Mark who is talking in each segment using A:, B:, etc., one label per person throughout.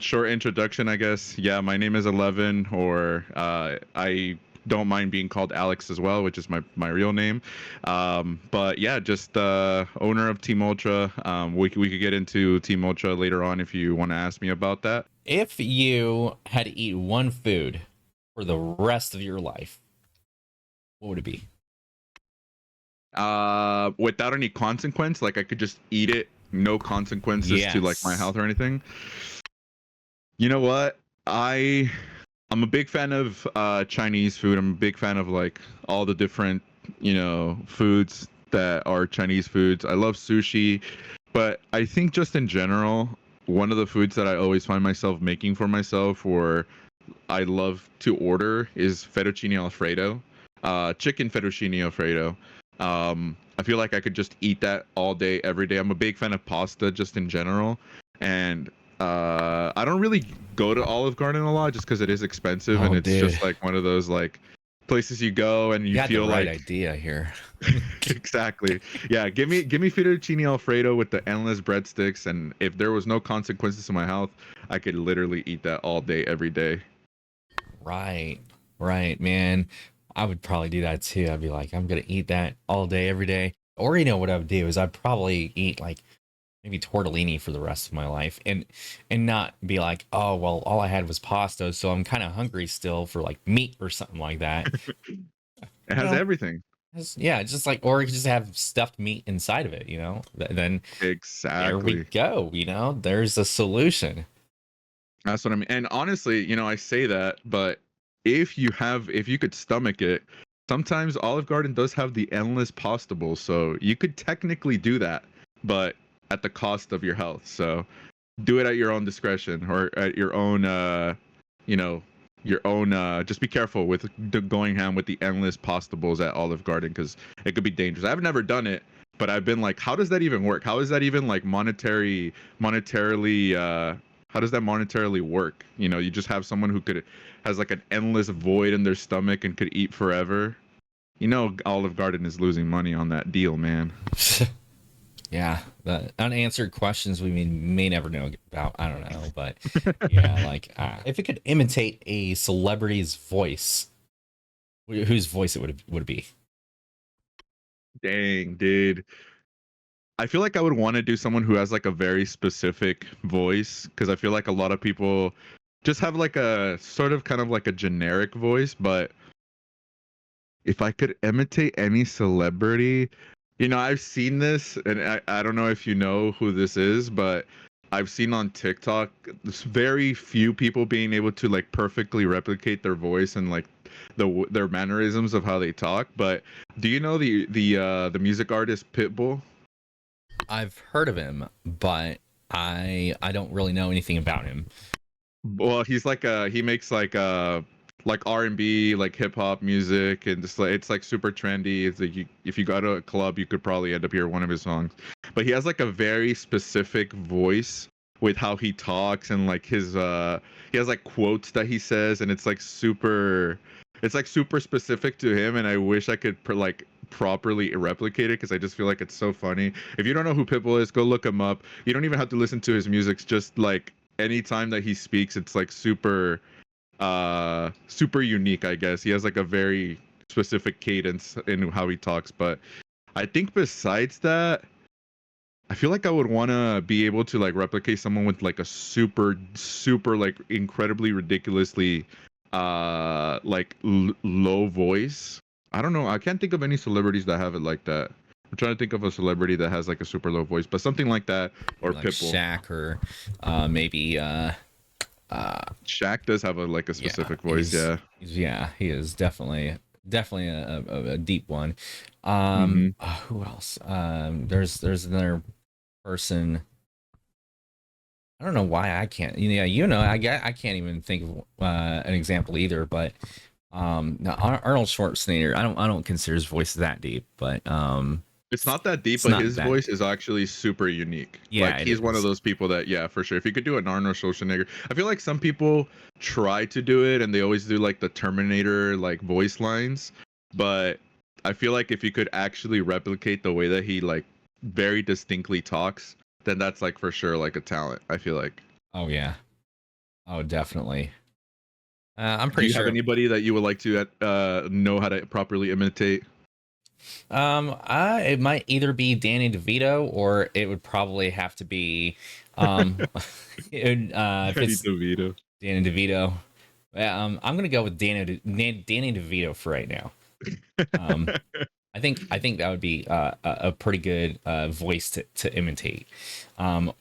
A: short introduction, I guess. Yeah, my name is 11, or I don't mind being called Alex as well, which is my real name. But yeah, just owner of Team Ultra. We could get into Team Ultra later on if you want to ask me about that.
B: If you had to eat one food for the rest of your life, what would it be?
A: Without any consequence, like I could just eat it, no consequences to like my
B: Yes.
A: health or anything. You know what? I'm a big fan of Chinese food. I'm a big fan of like all the different, foods that are Chinese foods. I love sushi, but I think just in general, one of the foods that I always find myself making for myself or I love to order is fettuccine alfredo, chicken fettuccine alfredo. I feel like I could just eat that all day, every day. I'm a big fan of pasta just in general, and I don't really go to Olive Garden a lot just because it is expensive, and
B: Oh,
A: it's
B: dude.
A: just like one of those like places you go and
B: You
A: you
B: had the
A: feel
B: right
A: like
B: idea here.
A: exactly. Yeah, give me fettuccine alfredo with the endless breadsticks, and if there was no consequences to my health, I could literally eat that all day, every day.
B: Right. Right, man. I would probably do that too. I'd be like, I'm gonna eat that all day, every day. Or you know what I would do is I'd probably eat like maybe tortellini for the rest of my life and not be like, oh well, all I had was pasta, so I'm kind of hungry still for like meat or something like that.
A: It
B: You
A: has
B: know,
A: everything.
B: yeah, it's just like, or you could just have stuffed meat inside of it. You know, then there we
A: Exactly.
B: go. You know, there's a solution.
A: That's what I mean. And honestly, I say that, but if you could stomach it, sometimes Olive Garden does have the endless pasta bowl, so you could technically do that, but at the cost of your health. So do it at your own discretion or at your own you know, your own just be careful with going ham with the endless pasta bowls at Olive Garden because it could be dangerous. I've never done it, but I've been like, how does that even work? How is that even like monetarily how does that monetarily work? You just have someone who could has like an endless void in their stomach and could eat forever. Olive Garden is losing money on that deal, man.
B: Yeah, the unanswered questions we may never know about. I don't know, but yeah, like if it could imitate a celebrity's voice, whose voice it would be?
A: Dang, dude. I feel like I would want to do someone who has like a very specific voice because I feel like a lot of people just have like a sort of kind of like a generic voice, but if I could imitate any celebrity, I've seen this, and I don't know if you know who this is, but I've seen on TikTok this very few people being able to like perfectly replicate their voice and like their mannerisms of how they talk. But do you know the music artist Pitbull?
B: I've heard of him, but I don't really know anything about him.
A: Well, he's like he makes like R&B, like hip hop music, and just like it's like super trendy. It's like if you go to a club, you could probably end up hearing one of his songs. But he has like a very specific voice with how he talks and like his he has like quotes that he says, and it's like super specific to him. And I wish I could like properly replicate it because I just feel like it's so funny. If you don't know who Pitbull is, go look him up. You don't even have to listen to his music. It's just like anytime that he speaks, it's like super unique, I guess. He has like a very specific cadence in how he talks. But I think besides that, I feel like I would want to be able to like replicate someone with like a super like incredibly ridiculously like low voice. I don't know, I can't think of any celebrities that have it like that. I'm trying to think of a celebrity that has like a super low voice, but something like that,
B: Maybe
A: or
B: like
A: Pitbull.
B: Shaq or maybe uh
A: Shaq does have a like a
B: yeah,
A: specific voice, yeah.
B: yeah, he is definitely a deep one.
A: Hmm.
B: Who else? There's another person. I don't know why I can't. Yeah, I can't even think of an example either. But no, Arnold Schwarzenegger. I don't consider his voice that deep, but
A: It's not that deep,
B: it's
A: but
B: not
A: his
B: that
A: voice
B: deep.
A: is actually super unique.
B: Yeah,
A: Like
B: it
A: he's one of
B: is.
A: those people that, yeah, for sure. If you could do an Arnold Schwarzenegger, I feel like some people try to do it and they always do like the Terminator like voice lines, but I feel like if you could actually replicate the way that he like very distinctly talks, then that's like for sure like a talent. I feel like.
B: Oh yeah, Oh, definitely. I'm
A: Do
B: pretty
A: you have
B: sure.
A: anybody that you would like to know how to properly imitate?
B: It might either be Danny DeVito or it would probably have to be, if
A: Danny
B: it's
A: DeVito.
B: Danny DeVito. I'm gonna go with Danny DeVito for right now. Um, I think that would be a pretty good voice to imitate. Um,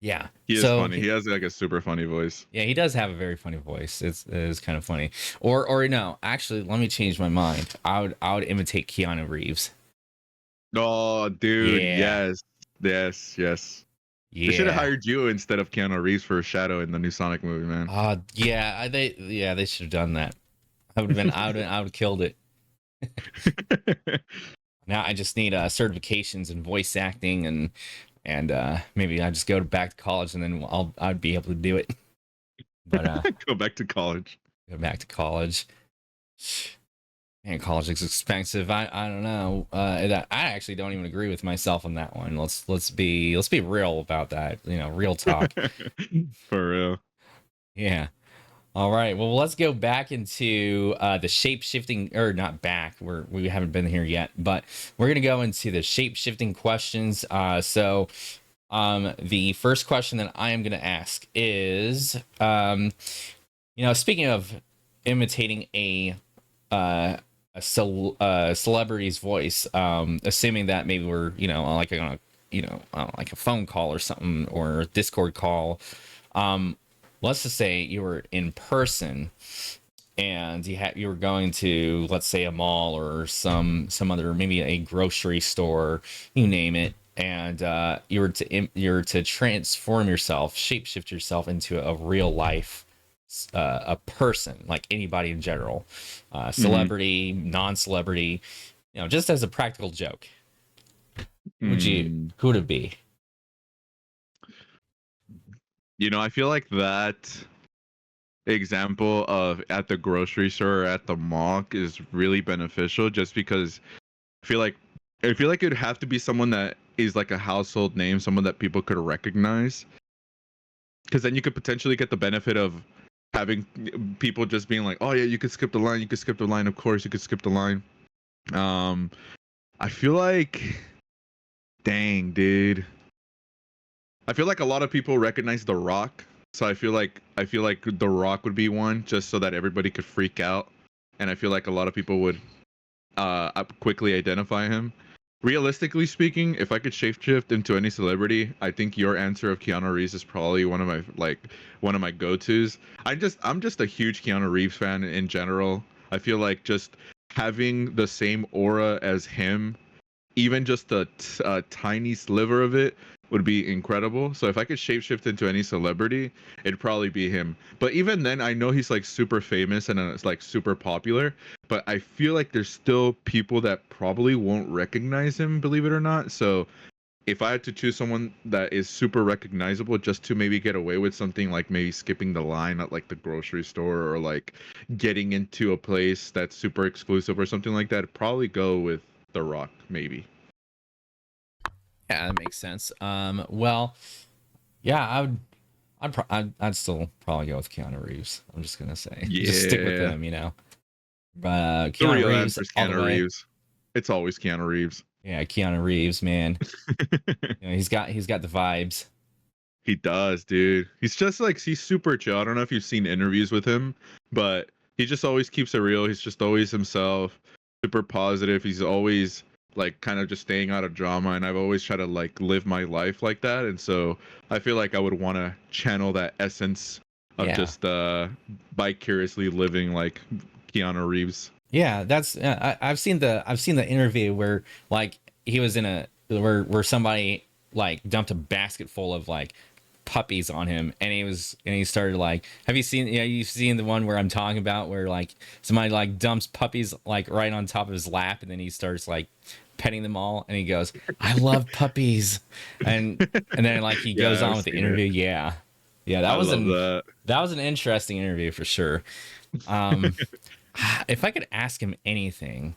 B: yeah.
A: He is
B: So
A: funny. He has like a super funny voice.
B: yeah, he does have a very funny voice. It is kind of funny. Or no, actually, let me change my mind. I would imitate Keanu Reeves.
A: Oh, dude,
B: Yeah,
A: yes, yes, yes. They should have
B: yeah.
A: hired you instead of Keanu Reeves for Shadow in the new Sonic movie, man.
B: They should have done that. I would have killed it. Now I just need certifications in voice acting and maybe I just go back to college and then I'd be able to do it. But
A: Go back to college.
B: go back to college. Man, college is expensive. I don't know. I actually don't even agree with myself on that one. Let's be real about that. Real talk.
A: For real.
B: Yeah. All right. Well, let's go back into the shape shifting, or not back. We haven't been here yet, but we're gonna go into the shape shifting questions. The first question that I am gonna ask is, speaking of imitating a celebrity's voice, assuming that maybe we're like on a like a phone call or something or a Discord call. Um, let's just say you were in person and you were going to, let's say, a mall or some other, maybe a grocery store, you name it, and you were to transform yourself, shapeshift yourself into a real life a person, like anybody in general,
A: Hmm.
B: celebrity, non-celebrity, just as a practical joke.
A: Hmm.
B: Who would it be?
A: I feel like that example of at the grocery store or at the mall is really beneficial just because I feel like it'd have to be someone that is like a household name, someone that people could recognize. Because then you could potentially get the benefit of having people just being like, "Oh yeah, you could skip the line. You could skip the line. Of course, you could skip the line." Um, I feel like, dang, dude. I feel like a lot of people recognize The Rock, so I feel like The Rock would be one just so that everybody could freak out, and I feel like a lot of people would quickly identify him. Realistically speaking, if I could shapeshift into any celebrity, I think your answer of Keanu Reeves is probably one of my go-tos. I'm just a huge Keanu Reeves fan in general. I feel like just having the same aura as him, even just a tiny sliver of it, would be incredible. So if I could shapeshift into any celebrity, it'd probably be him. But even then, I know he's like super famous and it's like super popular. But I feel like there's still people that probably won't recognize him, believe it or not. So if I had to choose someone that is super recognizable just to maybe get away with something like maybe skipping the line at like the grocery store or like getting into a place that's super exclusive or something like that, I'd probably go with The Rock, maybe.
B: Yeah, that makes sense. Well, yeah, I'd still probably go with Keanu Reeves. I'm just gonna say, just stick with
A: Yeah.
B: them. But
A: The
B: Keanu
A: real
B: Reeves
A: answer is
B: all the
A: Keanu
B: way.
A: Reeves. It's always Keanu Reeves.
B: Yeah, Keanu Reeves, man. He's got the vibes.
A: He does, dude. He's just like he's super chill. I don't know if you've seen interviews with him, but he just always keeps it real. He's just always himself, super positive. He's always like kind of just staying out of drama, and I've always tried to like live my life like that. And so I feel like I would want to channel that essence of
B: Yeah,
A: just vicariously living like Keanu Reeves.
B: yeah. That's I've seen the interview where like he was in a where somebody like dumped a basket full of like puppies on him and he started like, have you seen, you've seen the one where I'm talking about where like somebody like dumps puppies like right on top of his lap and then he starts like petting them all and he goes, I love puppies, and then like he goes
A: Yeah,
B: on
A: I've
B: with the
A: seen it.
B: interview. Yeah, yeah, that
A: I
B: was
A: love
B: an
A: that.
B: that was an interesting interview for sure. um if I could ask him anything,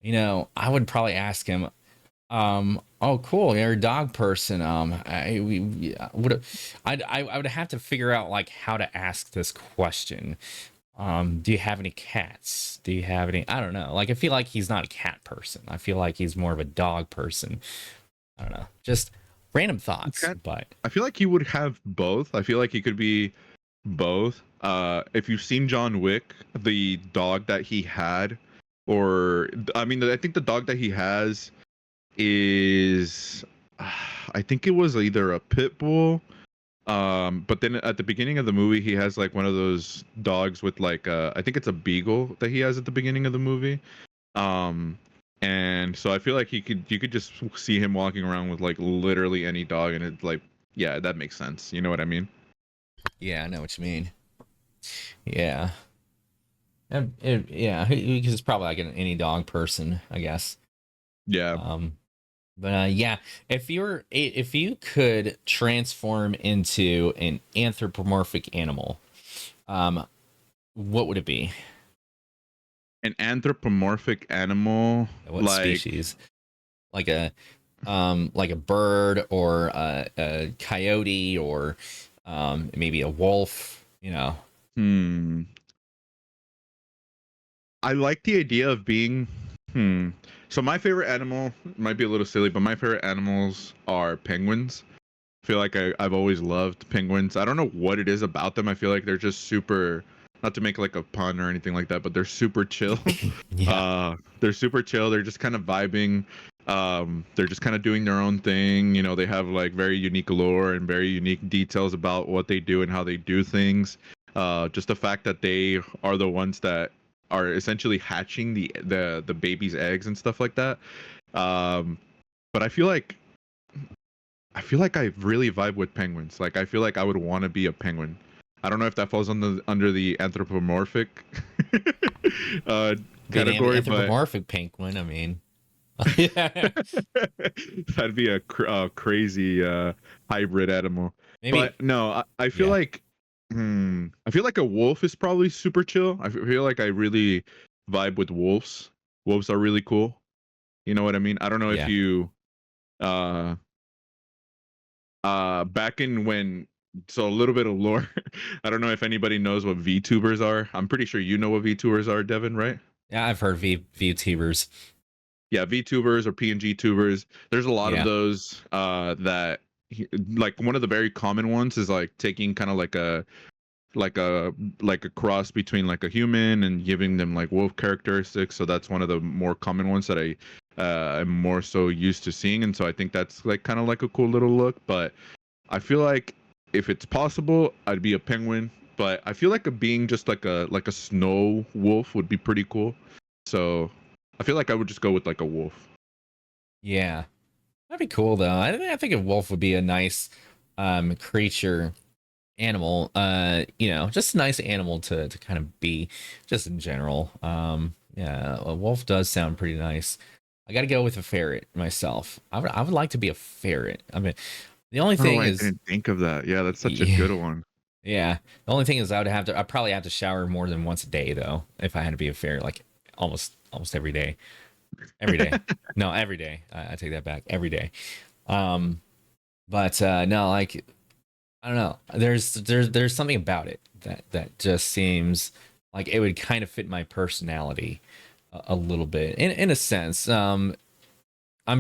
B: I would probably ask him, Oh, cool. You're a dog person. I would have to figure out like how to ask this question. Do you have any cats? Do you have any? I don't know. Like, I feel like he's not a cat person. I feel like he's more of a dog person. I don't know. Just random thoughts,
A: Cat.
B: but
A: I feel like he would have both. I feel like he could be both. If you've seen John Wick, the dog that he had, or I mean, I think the dog that he has is, I think it was either a pit bull. But then at the beginning of the movie, he has like one of those dogs with like, I think it's a beagle that he has at the beginning of the movie. Um, and so I feel like you could just see him walking around with like literally any dog, and it's like, yeah, that makes sense. You know what I mean?
B: yeah, I know what you mean. Yeah. Yeah, he's probably like any dog person, I guess.
A: Yeah.
B: Um, but yeah, if you could transform into an anthropomorphic animal, um, what would it be?
A: An anthropomorphic animal,
B: What
A: like,
B: species? Like like a bird or a coyote or maybe a wolf, you know.
A: hmm. I like the idea of being, hmm. So my favorite animal might be a little silly, but my favorite animals are penguins. Feel like I've always loved penguins. I don't know what it is about them. I feel like they're just super, not to make like a pun or anything like that, but they're super chill.
B: Yeah.
A: They're super chill. They're just kind of vibing. They're just kind of doing their own thing. You know, they have like very unique lore and very unique details about what they do and how they do things. Just the fact that they are the ones that are essentially hatching the baby's eggs and stuff like that. Um, but I feel like I really vibe with penguins. Like I feel like I would want to be a penguin. I don't know if that falls under the anthropomorphic uh,
B: Be an
A: category, but
B: anthropomorphic penguin. I mean, yeah,
A: that'd be a crazy hybrid animal.
B: maybe.
A: But no, I feel
B: Yeah,
A: like I feel like a wolf is probably super chill. I feel like I really vibe with wolves. Wolves are really cool. You know what I mean? I don't know if
B: yeah.
A: you uh back in when, so a little bit of lore. I don't know if anybody knows what VTubers are. I'm pretty sure you know what VTubers are, Devin, right?
B: Yeah, I've heard VTubers.
A: Yeah, VTubers or PNG tubers. There's a lot of
B: Yeah,
A: those that like one of the very common ones is like taking kind of like a like a cross between like a human and giving them like wolf characteristics. So that's one of the more common ones that I am more so used to seeing, and so I think that's like kind of like a cool little look. But I feel like if it's possible, I'd be a penguin. But I feel like being just like a snow wolf would be pretty cool. So I feel like I would just go with like a wolf.
B: yeah. That'd be cool though. I think a wolf would be a nice creature animal, you know, just a nice animal to kind of be just in general. Yeah, a wolf does sound pretty nice. I got to go with a ferret myself. I would like to be a ferret. I mean, the only
A: Oh,
B: thing
A: I
B: is,
A: didn't think of that. Yeah, that's such a
B: yeah,
A: good one.
B: yeah, the only thing is I'd probably have to shower more than once a day though if I had to be a ferret, like almost every day. Every day. No, every day. I take that back. Every day. Um, but no, like I don't know. There's something about it that just seems like it would kind of fit my personality a little bit in a sense. I'm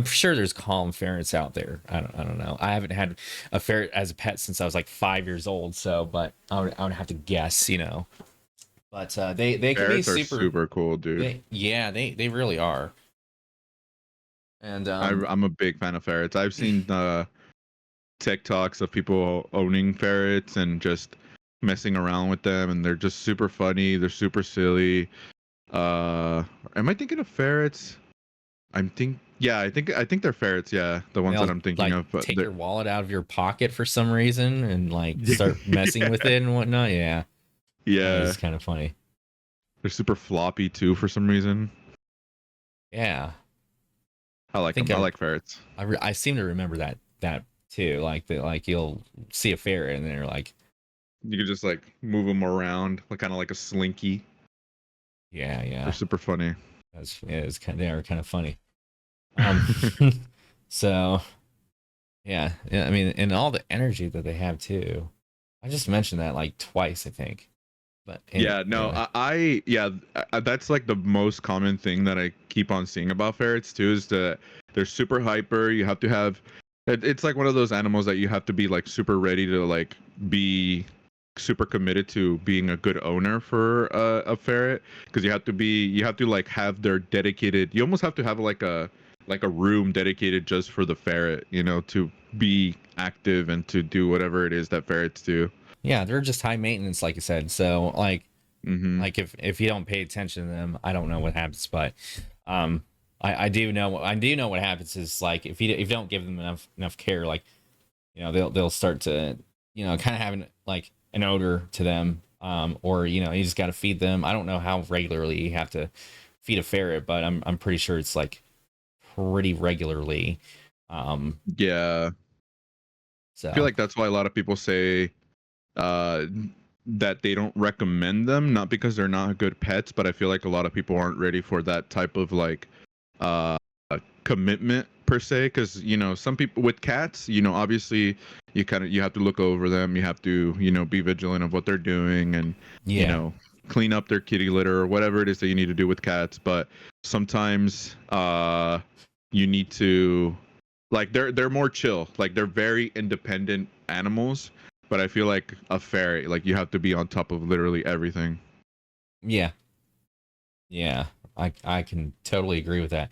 B: sure there's calm ferrets out there. I don't know. I haven't had a ferret as a pet since I was like 5 years old. So, but I would have to guess, you know. But they can be
A: Ferrets are
B: super.
A: super cool, dude.
B: They really are. And
A: I'm a big fan of ferrets. I've seen TikToks of people owning ferrets and just messing around with them, and they're just super funny. They're super silly. Am I thinking of ferrets? Yeah, I think they're ferrets. Yeah, the ones that
B: they'll
A: I'm thinking
B: like
A: of. But
B: take your wallet out of your pocket for some reason and like start messing with
A: yeah,
B: it and whatnot. Yeah, that
A: yeah,
B: is kind of funny.
A: they're super floppy too for some reason.
B: Yeah,
A: I
B: I
A: like
B: think
A: them. I like ferrets.
B: I seem to remember that too. Like that, like you'll see a ferret and they're like,
A: You could just like move them around, like kind of like a slinky.
B: yeah,
A: They're
B: yeah,
A: super funny.
B: that's yeah, it's kind they are kind of funny. Um, So yeah, I mean, and all the energy that they have too. I just mentioned that like twice, I think. But
A: Yeah, no,
B: anyway,
A: yeah, that's like the most common thing that I keep on seeing about ferrets too is that they're super hyper. You have to have, it's like one of those animals that you have to be like super ready to like be super committed to being a good owner for a ferret because you have to like have their dedicated. You almost have to have like a room dedicated just for the ferret, you know, to be active and to do whatever it is that ferrets do.
B: yeah, they're just high maintenance, like I said. So
A: Mm-hmm.
B: like if you don't pay attention to them, I don't know what happens, but um, I do know what happens is like if you don't give them enough care, like they'll start to kind of having like an odor to them, or you just got to feed them. I don't know how regularly you have to feed a ferret, but I'm pretty sure it's like pretty regularly. Um,
A: Yeah. I feel
B: so
A: like that's why a lot of people say uh, that they don't recommend them, not because they're not good pets, but I feel like a lot of people aren't ready for that type of like uh, commitment per se. Because some people with cats, obviously you have to look over them, you have to be vigilant of what they're doing, and you
B: yeah,
A: know clean up their kitty litter or whatever it is that you need to do with cats. But sometimes you need to like they're more chill. Like they're very independent animals, but I feel like a ferret, like you have to be on top of literally everything.
B: yeah, yeah. I can totally agree with that.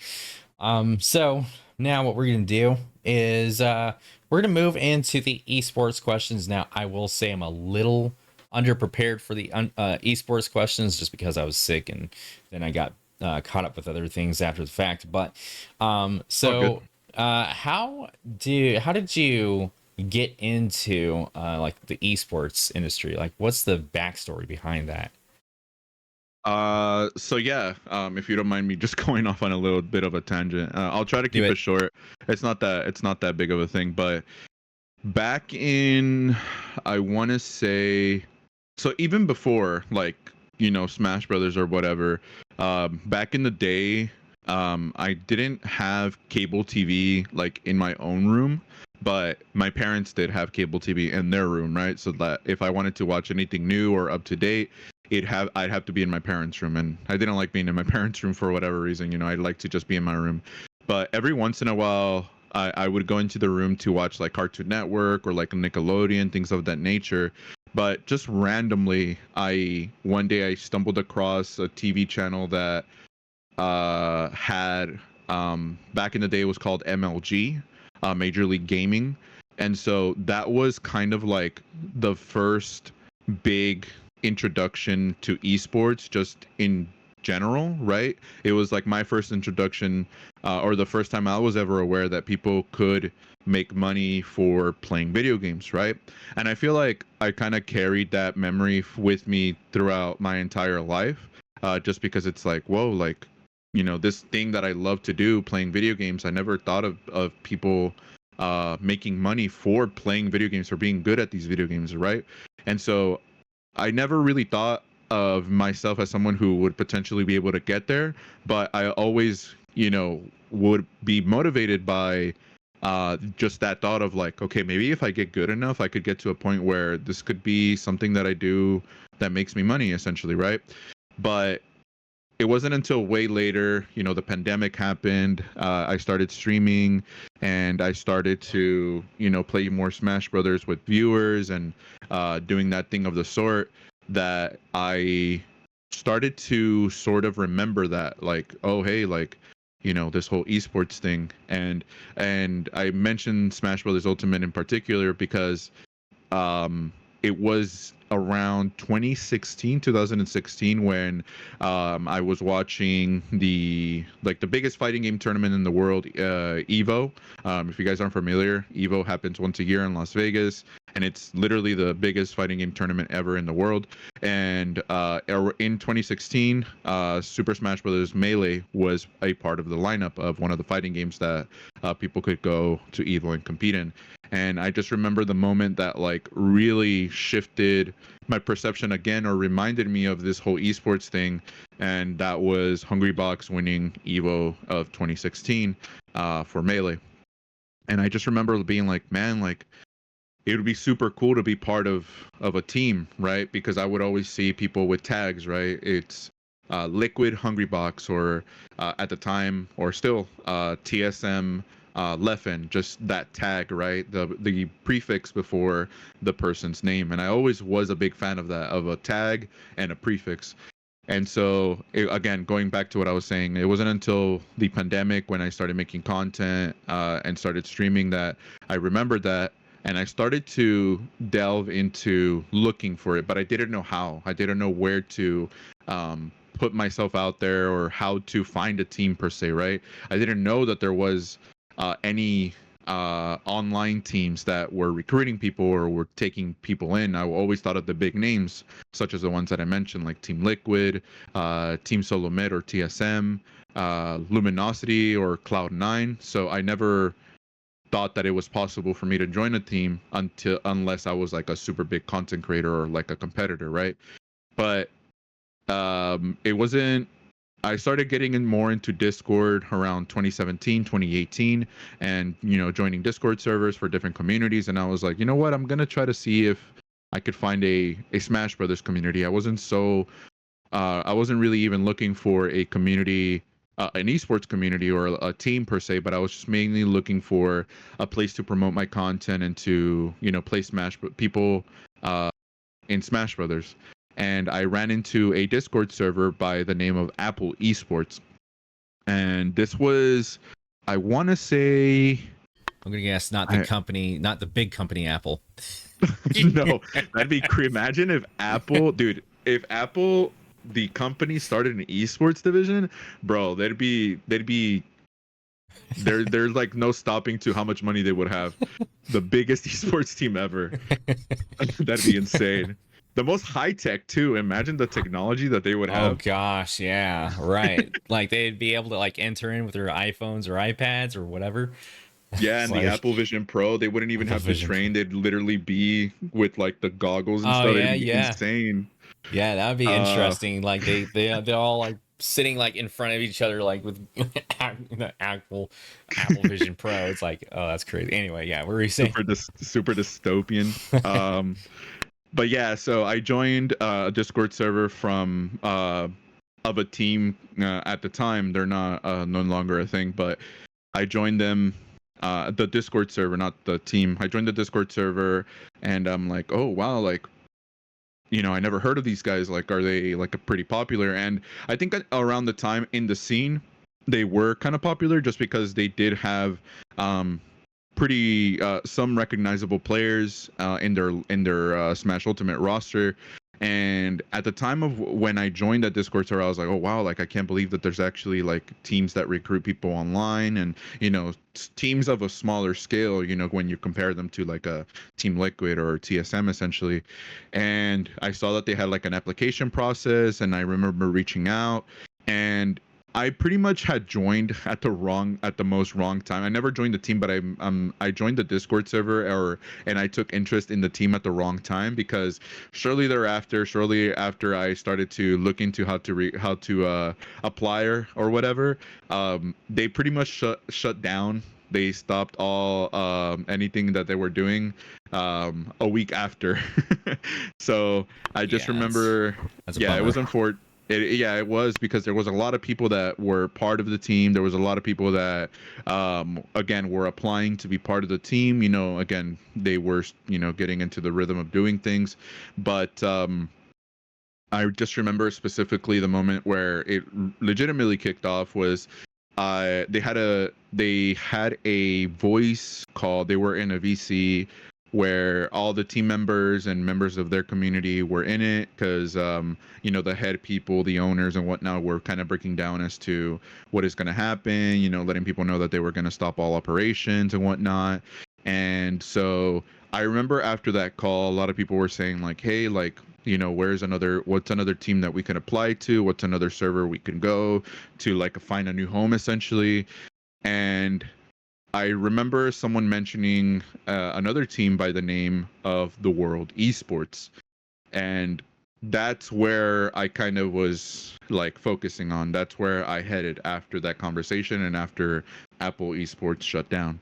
B: So now what we're gonna do is we're gonna move into the esports questions. Now I will say I'm a little underprepared for the esports questions just because I was sick and then I got caught up with other things after the fact. But
A: Oh, good.
B: so how did you get into like the esports industry? Like, what's the backstory behind that?
A: So yeah, if you don't mind me just going off on a little bit of a tangent, I'll try to
B: Do
A: keep it
B: it.
A: short. It's not that big of a thing, but back in, I want to say, so even before like Smash Brothers or whatever, back in the day, I didn't have cable TV like in my own room, but my parents did have cable TV in their room, right? So that if I wanted to watch anything new or up to date, I'd have to be in my parents' room, and I didn't like being in my parents' room for whatever reason. I'd like to just be in my room, but every once in a while, I would go into the room to watch like Cartoon Network or like Nickelodeon, things of that nature. But just randomly, I one day I stumbled across a TV channel that had back in the day it was called MLG, Major League Gaming, and so that was kind of like the first big introduction to esports just in general, right? It was like my first introduction, or the first time I was ever aware that people could make money for playing video games, right? And I feel like I kind of carried that memory with me throughout my entire life, just because it's like, whoa, like this thing that I love to do, playing video games. I never thought of people making money for playing video games, for being good at these video games, right? And so I never really thought of myself as someone who would potentially be able to get there, but I always, would be motivated by just that thought of like, okay, maybe if I get good enough, I could get to a point where this could be something that I do that makes me money, essentially, right? But it wasn't until way later, the pandemic happened. I started streaming, and I started to, play more Smash Brothers with viewers and doing that thing of the sort, that I started to sort of remember that, like, oh hey, like, this whole esports thing, and I mentioned Smash Brothers Ultimate in particular because um, it was around 2016 when I was watching the biggest fighting game tournament in the world, Evo. If you guys aren't familiar, Evo happens once a year in Las Vegas, and it's literally the biggest fighting game tournament ever in the world. And in 2016, Super Smash Bros. Melee was a part of the lineup of one of the fighting games that people could go to Evo and compete in. And I just remember the moment that like really shifted my perception again, or reminded me of this whole esports thing, and that was Hungry Box winning Evo of 2016 for Melee. And I just remember being like, man, like it would be super cool to be part of a team, right? Because I would always see people with tags, right? It's Liquid Hungry Box, or at the time, or still TSM Leffen, just that tag, right? The prefix before the person's name. And I always was a big fan of that, of a tag and a prefix. And so, again, going back to what I was saying, it wasn't until the pandemic when I started making content and started streaming that I remembered that. And I started to delve into looking for it, but I didn't know how. I didn't know where to put myself out there or how to find a team per se, right? I didn't know that there was any online teams that were recruiting people or were taking people in. I always thought of the big names, such as the ones that I mentioned, like Team Liquid, Team Solo Med or TSM, Luminosity or Cloud9. So I never thought that it was possible for me to join a team unless I was like a super big content creator or like a competitor, right? But it wasn't. I started getting in more into Discord around 2017, 2018, and joining Discord servers for different communities. And I was like, you know what, I'm gonna try to see if I could find a Smash Brothers community. I wasn't really even looking for a community, an esports community or a team per se, but I was just mainly looking for a place to promote my content and to play Smash people in Smash Brothers. And I ran into a Discord server by the name of Apple Esports, and this was, I want to say,
B: I'm gonna guess not the company, not the big company Apple.
A: no, that'd be imagine if Apple, dude, if Apple, the company, started an esports division, bro, there's like no stopping to how much money they would have. The biggest esports team ever. That'd be insane. The most high tech too. Imagine the technology that they would
B: Oh
A: have.
B: gosh, yeah, right. Like they'd be able to like enter in with their iPhones or iPads or whatever.
A: Yeah,
B: It's
A: and the
B: like
A: Apple Vision Pro, they wouldn't even
B: Apple
A: have to
B: Vision Pro.
A: train. They'd literally be with like the goggles and
B: Oh
A: stuff.
B: yeah,
A: It'd be
B: yeah,
A: insane.
B: yeah. That would be
A: Uh,
B: interesting. Like they're all like sitting like in front of each other, like with the Apple Vision Pro. It's like, oh, that's crazy. Anyway, yeah, what were you saying?
A: super dystopian. Um, but yeah, so I joined a Discord server from of a team at the time. They're not no longer a thing, but I joined them, the Discord server, not the team. I joined the Discord server, and I'm like, oh wow, like I never heard of these guys. Like, are they like a pretty popular? And I think that around the time in the scene, they were kind of popular just because they did have um pretty some recognizable players in their Smash Ultimate roster. And at the time of when I joined that Discord server, I was like, oh wow, like I can't believe that there's actually like teams that recruit people online, and teams of a smaller scale. When you compare them to like a Team Liquid or TSM essentially. And I saw that they had like an application process, and I remember reaching out, and I pretty much had joined at the most wrong time. I never joined the team, but I joined the Discord server, and I took interest in the team at the wrong time, because shortly after I started to look into how to apply or whatever, they pretty much shut down. They stopped all anything that they were doing a week after. So I just
B: Yeah,
A: remember,
B: that's a
A: yeah, it
B: bummer.
A: was unfortunate. Yeah, it was, because there was a lot of people that were part of the team. There was a lot of people that, again, were applying to be part of the team. Again, they were, getting into the rhythm of doing things. But I just remember specifically the moment where it legitimately kicked off was they had a voice call. They were in a VC where all the team members and members of their community were in it, because the head people, the owners and whatnot, were kind of breaking down as to what is going to happen, letting people know that they were going to stop all operations and whatnot. And so I remember after that call, a lot of people were saying like, hey, like, what's another team that we can apply to? What's another server we can go to, like find a new home essentially? And I remember someone mentioning another team by the name of the World Esports. And that's where I kind of was like focusing on. That's where I headed after that conversation and after Apple Esports shut down.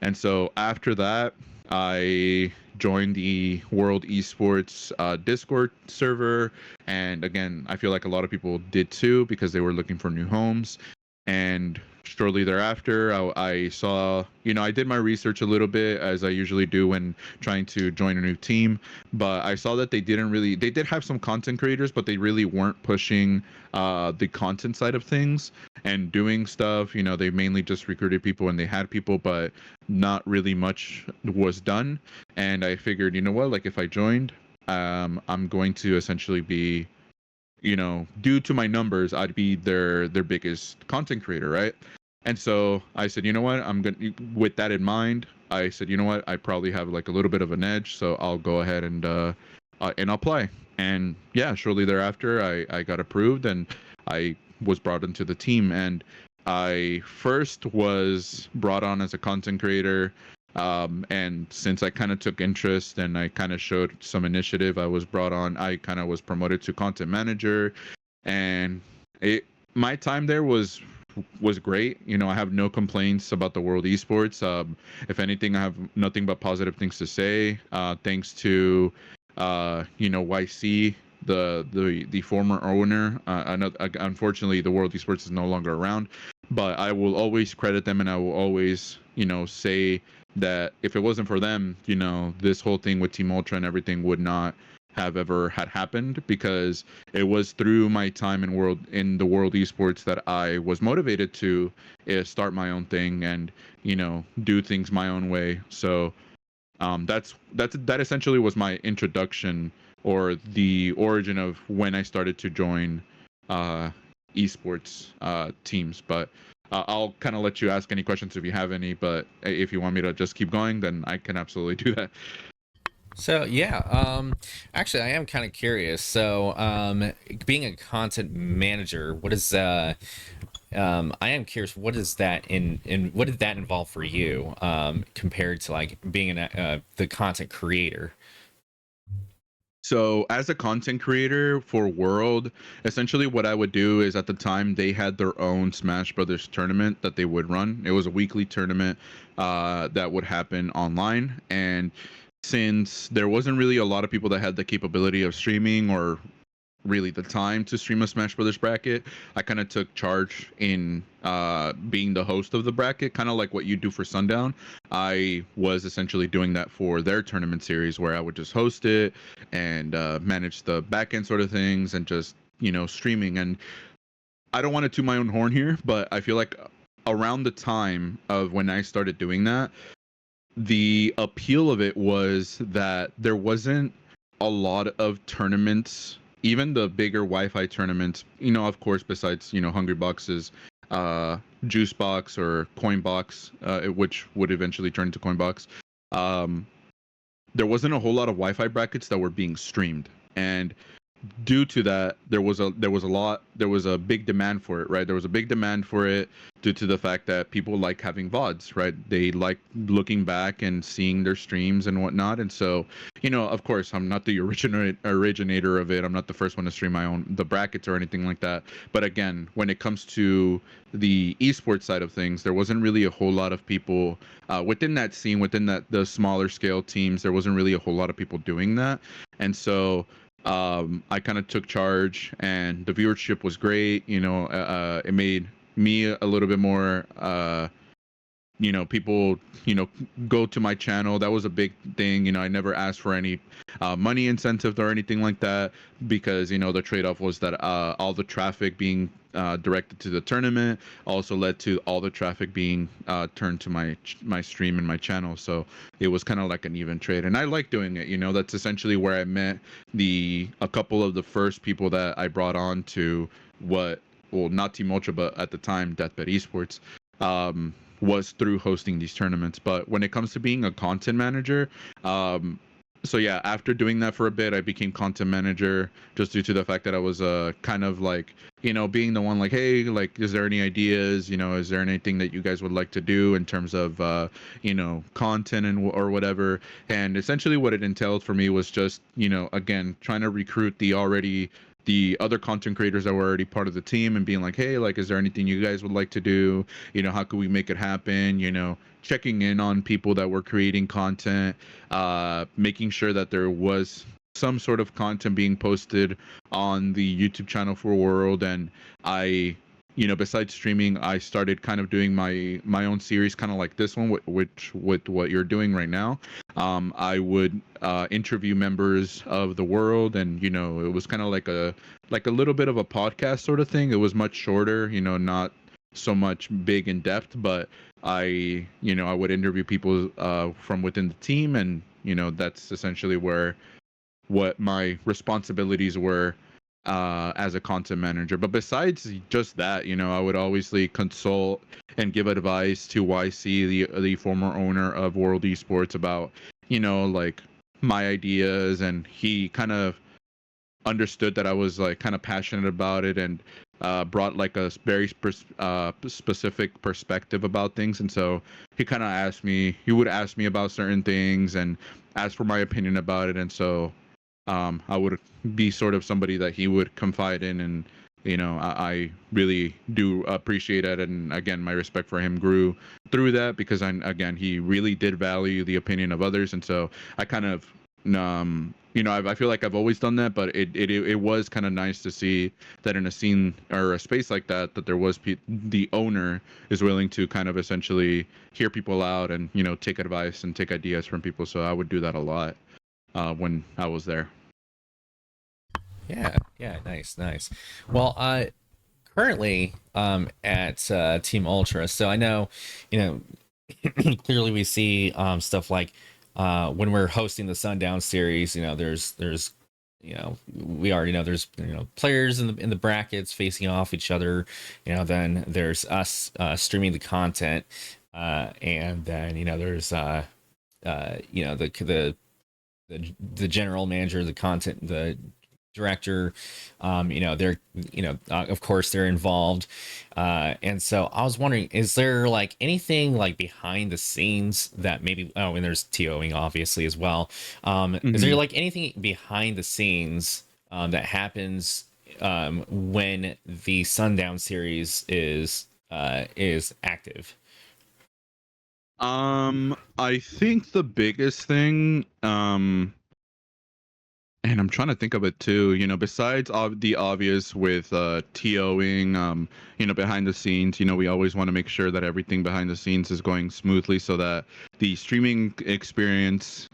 A: And so after that, I joined the World Esports Discord server. And again, I feel like a lot of people did too because they were looking for new homes. And shortly thereafter, I saw, I did my research a little bit as I usually do when trying to join a new team. But I saw that they did have some content creators, but they really weren't pushing the content side of things and doing stuff. They mainly just recruited people and they had people, but not really much was done. And I figured, you know what, like if I joined, I'm going to essentially be, due to my numbers, I'd be their biggest content creator, right? And so I said, you know what, with that in mind, I said, you know what, I probably have like a little bit of an edge, so I'll go ahead and I'll play. And yeah, shortly thereafter, I got approved and I was brought into the team. And I first was brought on as a content creator. And since I kind of took interest and I kind of showed some initiative, I kind of was promoted to content manager. And my time there was great. I have no complaints about the World Esports. If anything, I have nothing but positive things to say. Thanks to YC, the former owner. Unfortunately, the World Esports is no longer around, but I will always credit them, and I will always say that if it wasn't for them, this whole thing with Team Ultra and everything would not have ever had happened, because it was through my time in the World Esports that I was motivated to start my own thing and do things my own way. So that essentially was my introduction, or the origin of when I started to join esports teams. But I'll kind of let you ask any questions if you have any. But if you want me to just keep going, then I can absolutely do that.
B: So yeah, actually, I am kind of curious. So, being a content manager, what is I am curious, what is that in what did that involve for you, compared to like being the content creator?
A: So, as a content creator for World, essentially what I would do is, at the time they had their own Smash Brothers tournament that they would run. It was a weekly tournament that would happen online. And since there wasn't really a lot of people that had the capability of streaming, or really the time to stream a Smash Brothers bracket, I kind of took charge in being the host of the bracket, kind of like what you do for Sundown. I was essentially doing that for their tournament series, where I would just host it and manage the back end sort of things, and just streaming. And I don't want to toot my own horn here, but I feel like around the time of when I started doing that, the appeal of it was that there wasn't a lot of tournaments, even the bigger Wi-Fi tournaments. Of course, besides Hungry Box's Juice Box or Coin Box, which would eventually turn into Coin Box. There wasn't a whole lot of Wi-Fi brackets that were being streamed, and due to that, there was a big demand for it, right? There was a big demand for it due to the fact that people like having VODs, right? They like looking back and seeing their streams and whatnot. And so, of course, I'm not the originator of it. I'm not the first one to stream the brackets or anything like that. But again, when it comes to the esports side of things, there wasn't really a whole lot of people within that scene, within the smaller scale teams. There wasn't really a whole lot of people doing that. And so I kind of took charge, and the viewership was great. It made me a little bit more, people, go to my channel. That was a big thing. I never asked for any money incentive or anything like that, because, the trade-off was that all the traffic being directed to the tournament also led to all the traffic being turned to my stream and my channel. So it was kind of like an even trade, and I like doing it. That's essentially where I met a couple of the first people that I brought on to not Team Ultra, but at the time Deathbed Esports, was through hosting these tournaments. But when it comes to being a content manager, so yeah, after doing that for a bit, I became content manager, just due to the fact that I was kind of like, being the one like, hey, like, is there any ideas? Is there anything that you guys would like to do in terms of content or whatever? And essentially what it entailed for me was just, again, trying to recruit the other content creators that were already part of the team and being like, hey, like, is there anything you guys would like to do? How could we make it happen? Checking in on people that were creating content, making sure that there was some sort of content being posted on the YouTube channel for World. And I, besides streaming, I started kind of doing my own series, kind of like this one, which with what you're doing right now. I would interview members of the World, and it was kind of like a little bit of a podcast sort of thing. It was much shorter, not so much big in depth, but I would interview people from within the team, and that's essentially what my responsibilities were as a content manager. But besides just that, I would obviously consult and give advice to YC, the former owner of World Esports, about like my ideas, and he kind of understood that I was like kind of passionate about it, and brought like a very specific perspective about things. And so he would ask me about certain things and ask for my opinion about it. And so I would be sort of somebody that he would confide in, and I really do appreciate it. And again, my respect for him grew through that, because he really did value the opinion of others. And so I kind of I feel like I've always done that, but it was kind of nice to see that in a scene or a space like that there was the owner is willing to kind of essentially hear people out, and take advice and take ideas from people. So I would do that a lot when I was there.
B: Yeah, nice. Well, currently at Team Ultra, so I know, clearly we see stuff like when we're hosting the Sundown series, there's we already know there's players in the brackets facing off each other, then there's us streaming the content, and then there's the general manager, the content, the director, they're of course they're involved, and so I was wondering, is there like anything like behind the scenes that maybe, and there's TOing obviously as well, is there like anything behind the scenes that happens when the Sundown series is active?
A: I think the biggest thing, and I'm trying to think of it too, besides the obvious with TOing, behind the scenes, we always want to make sure that everything behind the scenes is going smoothly, so that the streaming experience,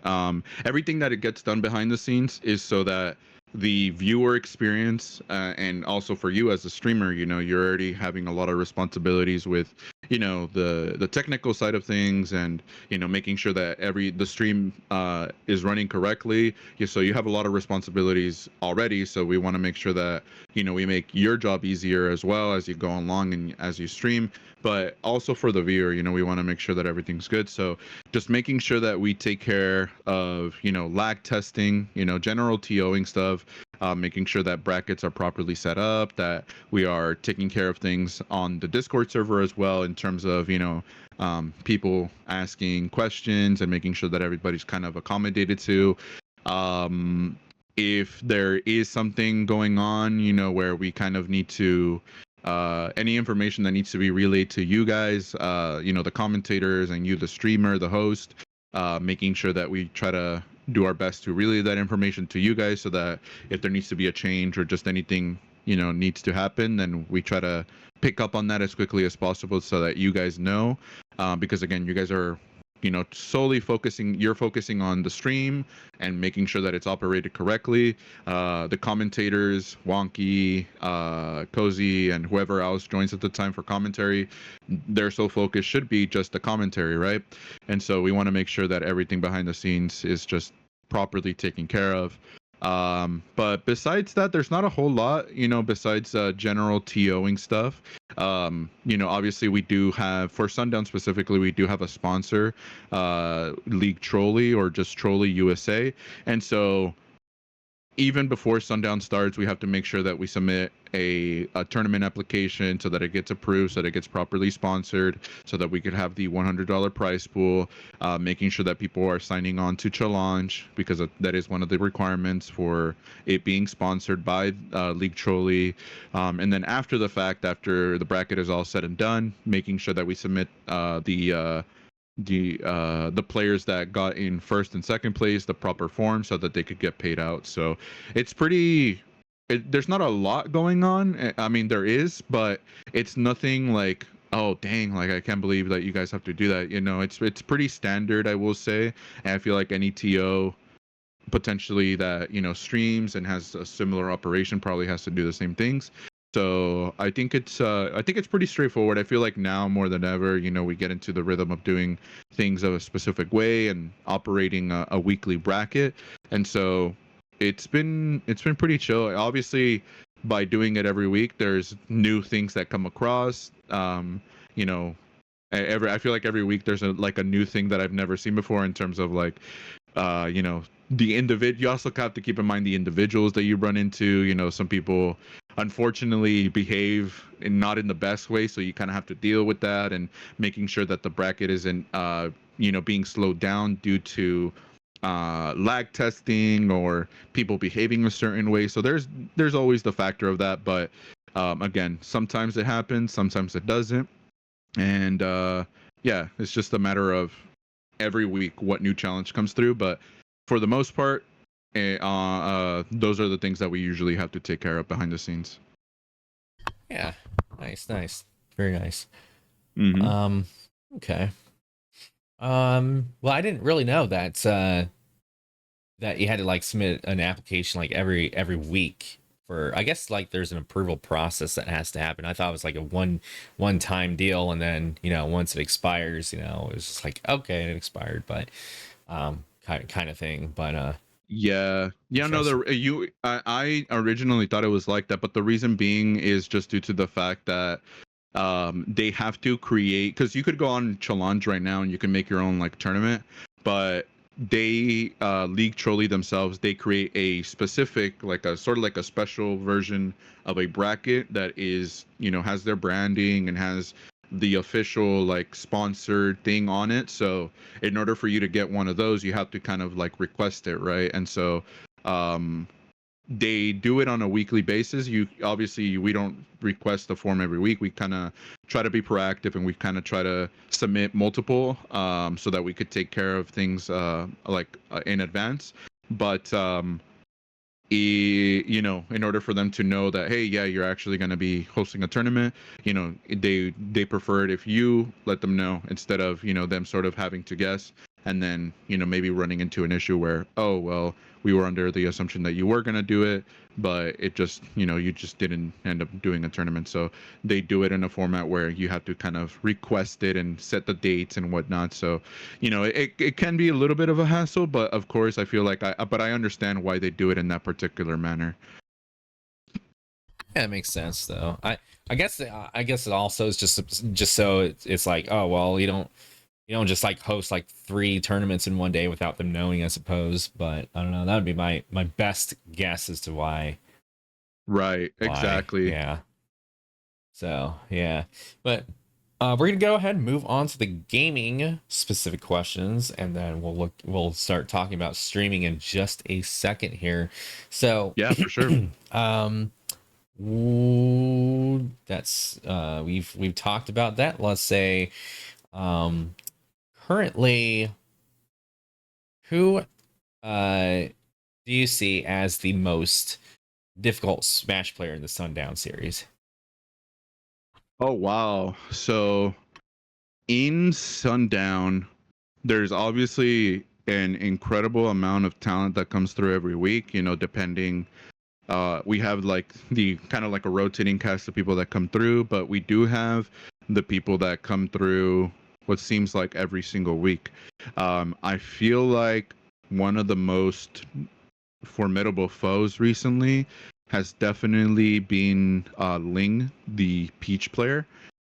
A: everything that it gets done behind the scenes is so that the viewer experience, and also for you as a streamer, you're already having a lot of responsibilities with the technical side of things, and making sure that the stream is running correctly. So you have a lot of responsibilities already, so we want to make sure that we make your job easier as well as you go along and as you stream. But also for the viewer, we want to make sure that everything's good. So just making sure that we take care of lag testing, general TOing stuff, making sure that brackets are properly set up, that we are taking care of things on the Discord server as well, in terms of people asking questions, and making sure that everybody's kind of accommodated to. If there is something going on, where we kind of need to any information that needs to be relayed to you guys, the commentators, and you, the streamer, the host, making sure that we try to do our best to relay that information to you guys, so that if there needs to be a change or just anything needs to happen, then we try to pick up on that as quickly as possible, so that you guys know, because again, you guys are you're focusing on the stream and making sure that it's operated correctly. The commentators, Wonky, Cozy, and whoever else joins at the time for commentary, their sole focus should be just the commentary, right? And so we want to make sure that everything behind the scenes is just properly taken care of. But besides that, there's not a whole lot, besides general TOing stuff. Obviously we do have, for Sundown specifically, we do have a sponsor, League Trolley, or just Trolley USA. And so even before sundown starts, we have to make sure that we submit a tournament application so that it gets approved, so that it gets properly sponsored, so that we could have the $100 prize pool, making sure that people are signing on to challenge, because that is one of the requirements for it being sponsored by League Trolley. And then after the fact, after the bracket is all said and done, making sure that we submit the players that got in first and second place the proper form so that they could get paid out. So it's pretty. There's not a lot going on. I mean, there is, but it's nothing like, oh dang, like I can't believe that you guys have to do that. You know, it's pretty standard, I will say. And I feel like any TO potentially that, you know, streams and has a similar operation probably has to do the same things. So I think it's pretty straightforward. I feel like now more than ever, you know, we get into the rhythm of doing things a specific way and operating a weekly bracket. And so it's been pretty chill. Obviously, by doing it every week, there's new things that come across. You know, I feel like every week there's a new thing that I've never seen before in terms of like, you know, the individ. You also have to keep in mind the individuals that you run into. You know, some people unfortunately behave not in the best way, so you kind of have to deal with that and making sure that the bracket isn't you know, being slowed down due to lag testing or people behaving a certain way. So there's always the factor of that, but again, sometimes it happens, sometimes it doesn't. And yeah, it's just a matter of every week what new challenge comes through. But for the most part, those are the things that we usually have to take care of behind the scenes.
B: Yeah, nice, very nice.
A: Mm-hmm.
B: Okay. Well, I didn't really know that that you had to like submit an application like every week for, I guess like there's an approval process that has to happen. I thought it was like a one time deal, and then, you know, once it expires, you know, it's just like, okay, it expired, but kind of thing. But
A: Yeah, no,
B: interesting.
A: I originally thought it was like that, but the reason being is just due to the fact that they have to create, because you could go on challenge right now and you can make your own like tournament, but they League Trolley themselves, they create a specific, like a sort of like a special version of a bracket that is, you know, has their branding and has the official like sponsored thing on it. So in order for you to get one of those, you have to kind of like request it, right? And so um they do it on a weekly basis. You obviously, we don't request the form every week. We kind of try to be proactive, and we kind of try to submit multiple, so that we could take care of things in advance. But you know, in order for them to know that, hey, yeah, you're actually going to be hosting a tournament, you know, they prefer it if you let them know, instead of, you know, them sort of having to guess, and then, you know, maybe running into an issue where, oh well, we were under the assumption that you were going to do it, but it just, you know, you just didn't end up doing a tournament. So they do it in a format where you have to kind of request it and set the dates and whatnot. So, you know, it can be a little bit of a hassle, but of course I feel like I understand why they do it in that particular manner.
B: Yeah, it makes sense though. I guess it also is just so it's like, oh well, you don't just like host like 3 tournaments in one day without them knowing, I suppose. But I don't know. That would be my best guess as to
A: Right, exactly.
B: yeah. So yeah, but we're gonna go ahead and move on to the gaming specific questions, and then we'll start talking about streaming in just a second here. So
A: Yeah, for sure.
B: um that's we've talked about that. Let's say currently, who do you see as the most difficult Smash player in the Sundown series?
A: Oh wow. So in Sundown, there's obviously an incredible amount of talent that comes through every week, you know, depending. We have like the kind of like a rotating cast of people that come through, but we do have the people that come through what seems like every single week. I feel like one of the most formidable foes recently has definitely been Ling, the Peach player.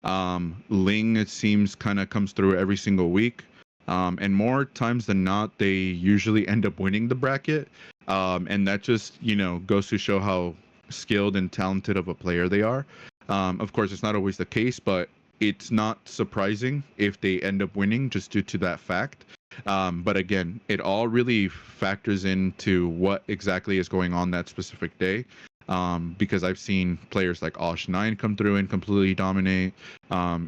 A: Ling, it seems, kind of comes through every single week. And more times than not, they usually end up winning the bracket. And that just goes to show how skilled and talented of a player they are. Of course, it's not always the case, but it's not surprising if they end up winning just due to that fact. But again, it all really factors into what exactly is going on that specific day. Because I've seen players like Osh9 come through and completely dominate.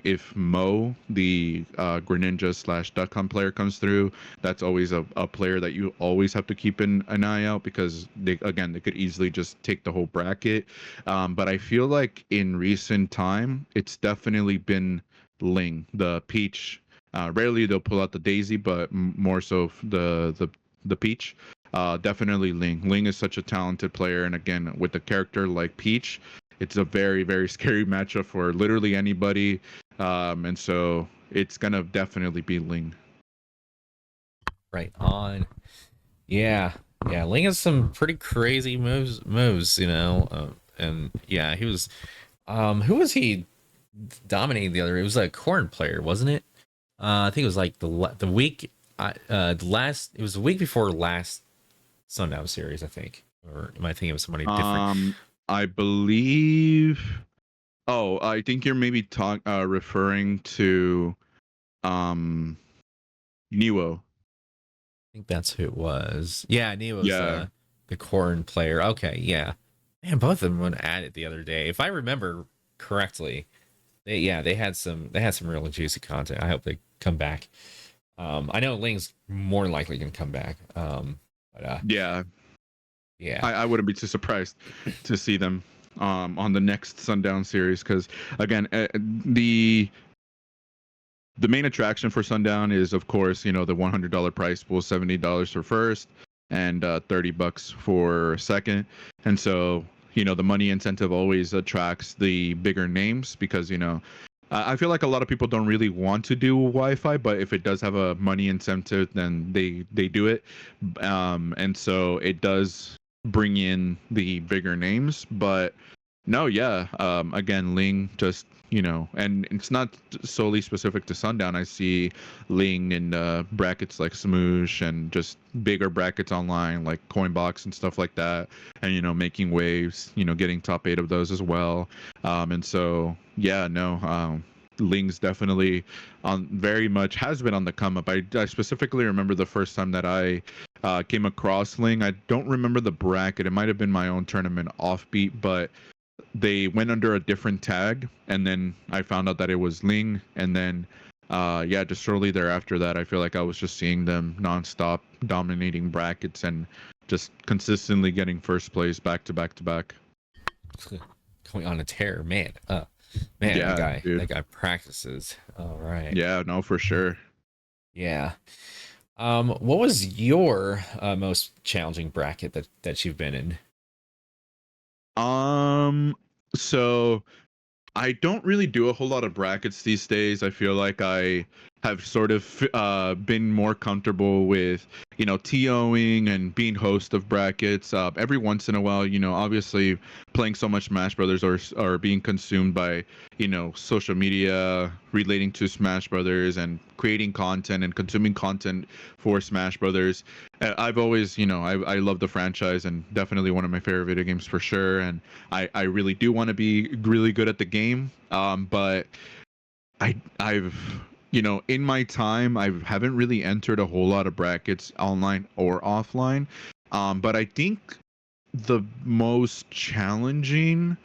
A: If Mo, the Greninja slash Duck Hunt player, comes through, that's always a player that you always have to keep an eye out, because they could easily just take the whole bracket. But I feel like in recent time, it's definitely been Ling, the Peach. Rarely they'll pull out the Daisy, but more so the Peach. Definitely Ling. Ling is such a talented player, and again, with a character like Peach, it's a very, very scary matchup for literally anybody. And so it's gonna definitely be Ling.
B: Right on. Yeah, yeah. Ling has some pretty crazy moves, you know. And yeah, he was. Who was he dominating the other? It was a corn player, wasn't it? I think it was like the week. The last. It was the week before last Sundown series, I think. Or am I thinking of somebody different?
A: I believe. Oh, I think you're maybe referring to um Niwo.
B: I think that's who it was. Yeah, Neo's
A: Yeah.
B: the corn player. Okay, yeah. Man, both of them went at it the other day. If I remember correctly, they had some really juicy content. I hope they come back. I know Ling's more likely gonna come back. But
A: Yeah.
B: yeah.
A: I wouldn't be too surprised to see them on the next Sundown series, because again, the main attraction for Sundown is, of course, the $100 prize pool, $70 for first, and $30 for second. And so, the money incentive always attracts the bigger names, because I feel like a lot of people don't really want to do Wi-Fi, but if it does have a money incentive, then they do it. And so it does bring in the bigger names, but no, yeah. Again, Ling just, and it's not solely specific to Sundown. I see Ling in brackets like Smoosh, and just bigger brackets online like Coinbox and stuff like that, and making waves, getting top 8 of those as well. And so yeah, no. Ling's definitely on, very much has been on the come up. I specifically remember the first time that I came across Ling. I don't remember the bracket. It might have been my own tournament offbeat, but they went under a different tag, and then I found out that it was Ling, and then yeah, just shortly thereafter that, I feel like I was just seeing them nonstop dominating brackets and just consistently getting first place back to back to back.
B: Going on a tear, man. Man,
A: Yeah,
B: that
A: dude.
B: guy practices. All right.
A: Yeah, no, for sure.
B: Yeah. What was your most challenging bracket that you've been in?
A: Um, so I don't really do a whole lot of brackets these days. I feel like I have sort of been more comfortable with, TOing and being host of brackets. Every once in a while, obviously playing so much Smash Brothers, or being consumed by, social media relating to Smash Brothers, and creating content and consuming content for Smash Brothers. I've always, I love the franchise, and definitely one of my favorite video games for sure. And I really do want to be really good at the game. But I've in my time, I haven't really entered a whole lot of brackets online or offline. But I think the most challenging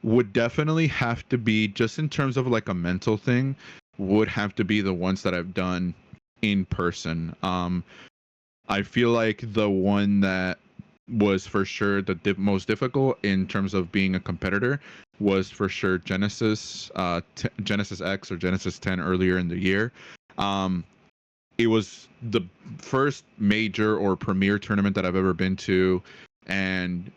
A: would definitely have to be, just in terms of like a mental thing, would have to be the ones that I've done in person. I feel like the one that was for sure the most difficult in terms of being a competitor was for sure Genesis, Genesis X or Genesis 10 earlier in the year. Um, it was the first major or premier tournament that I've ever been to, and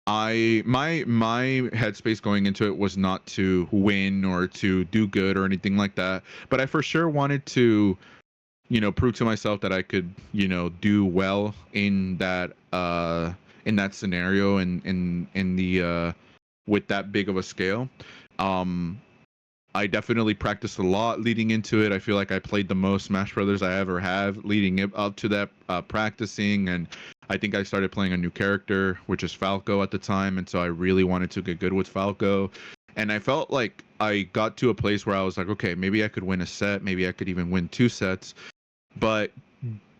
A: my headspace going into it was not to win or to do good or anything like that, but I for sure wanted to prove to myself that I could, do well in that scenario, and in the with that big of a scale. Um I definitely practiced a lot leading into it. I feel like I played the most Smash Brothers I ever have leading up to that, practicing and I think I started playing a new character, which is Falco at the time, and so I really wanted to get good with Falco. And I felt like I got to a place where I was like, okay, maybe I could win a set, maybe I could even win two sets. But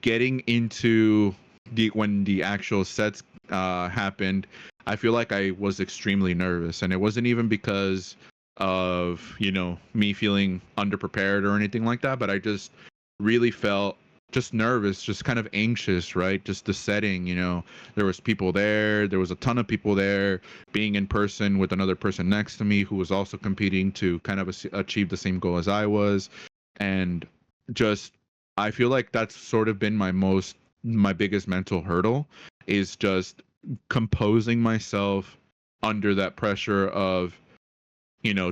A: getting into the when the actual sets happened, I feel like I was extremely nervous, and it wasn't even because of me feeling underprepared or anything like that, but I just really felt just nervous, just kind of anxious, right? Just the setting, there was people there was a ton of people there, being in person with another person next to me who was also competing to kind of achieve the same goal as I was. And just I feel like that's sort of been my biggest mental hurdle, is just composing myself under that pressure of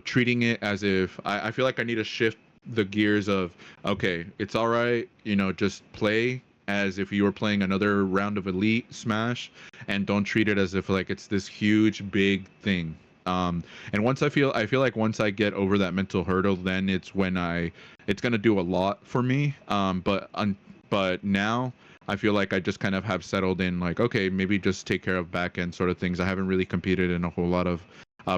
A: treating it as if I feel like I need to shift the gears of, okay, it's all right, just play as if you were playing another round of Elite Smash, and don't treat it as if like it's this huge big thing. And I feel like once I get over that mental hurdle, then it's gonna do a lot for me. But now I feel like I just kind of have settled in, like, okay, maybe just take care of back end sort of things. I haven't really competed in a whole lot of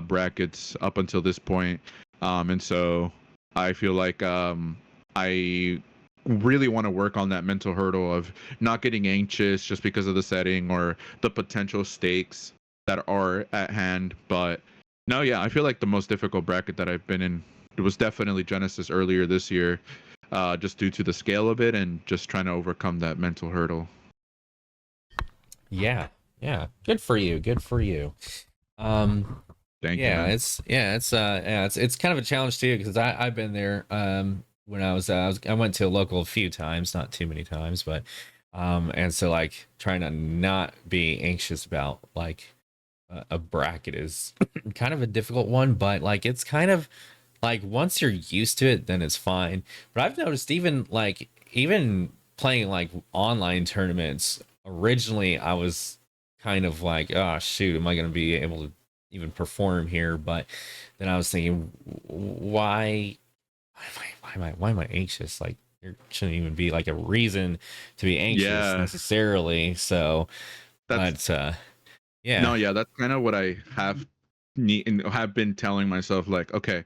A: brackets up until this point. And so I feel like I really want to work on that mental hurdle of not getting anxious just because of the setting or the potential stakes that are at hand. But no, yeah, I feel like the most difficult bracket that I've been in, it was definitely Genesis earlier this year, just due to the scale of it and just trying to overcome that mental hurdle.
B: Yeah, yeah, good for you, good for you. Um,
A: Thank you,
B: yeah,
A: man.
B: it's kind of a challenge too because I've been there. When I went to a local a few times, not too many times, but and so like trying to not be anxious about like a bracket is kind of a difficult one, but like it's kind of like once you're used to it, then it's fine. But I've noticed even playing like online tournaments, originally I was kind of like, oh shoot, am I gonna be able to even perform here? But then I was thinking, why am I anxious? Like there shouldn't even be like a reason to be anxious
A: Yeah,
B: necessarily. So,
A: that's
B: but yeah,
A: no, yeah, that's kind of what I have been telling myself, like, okay,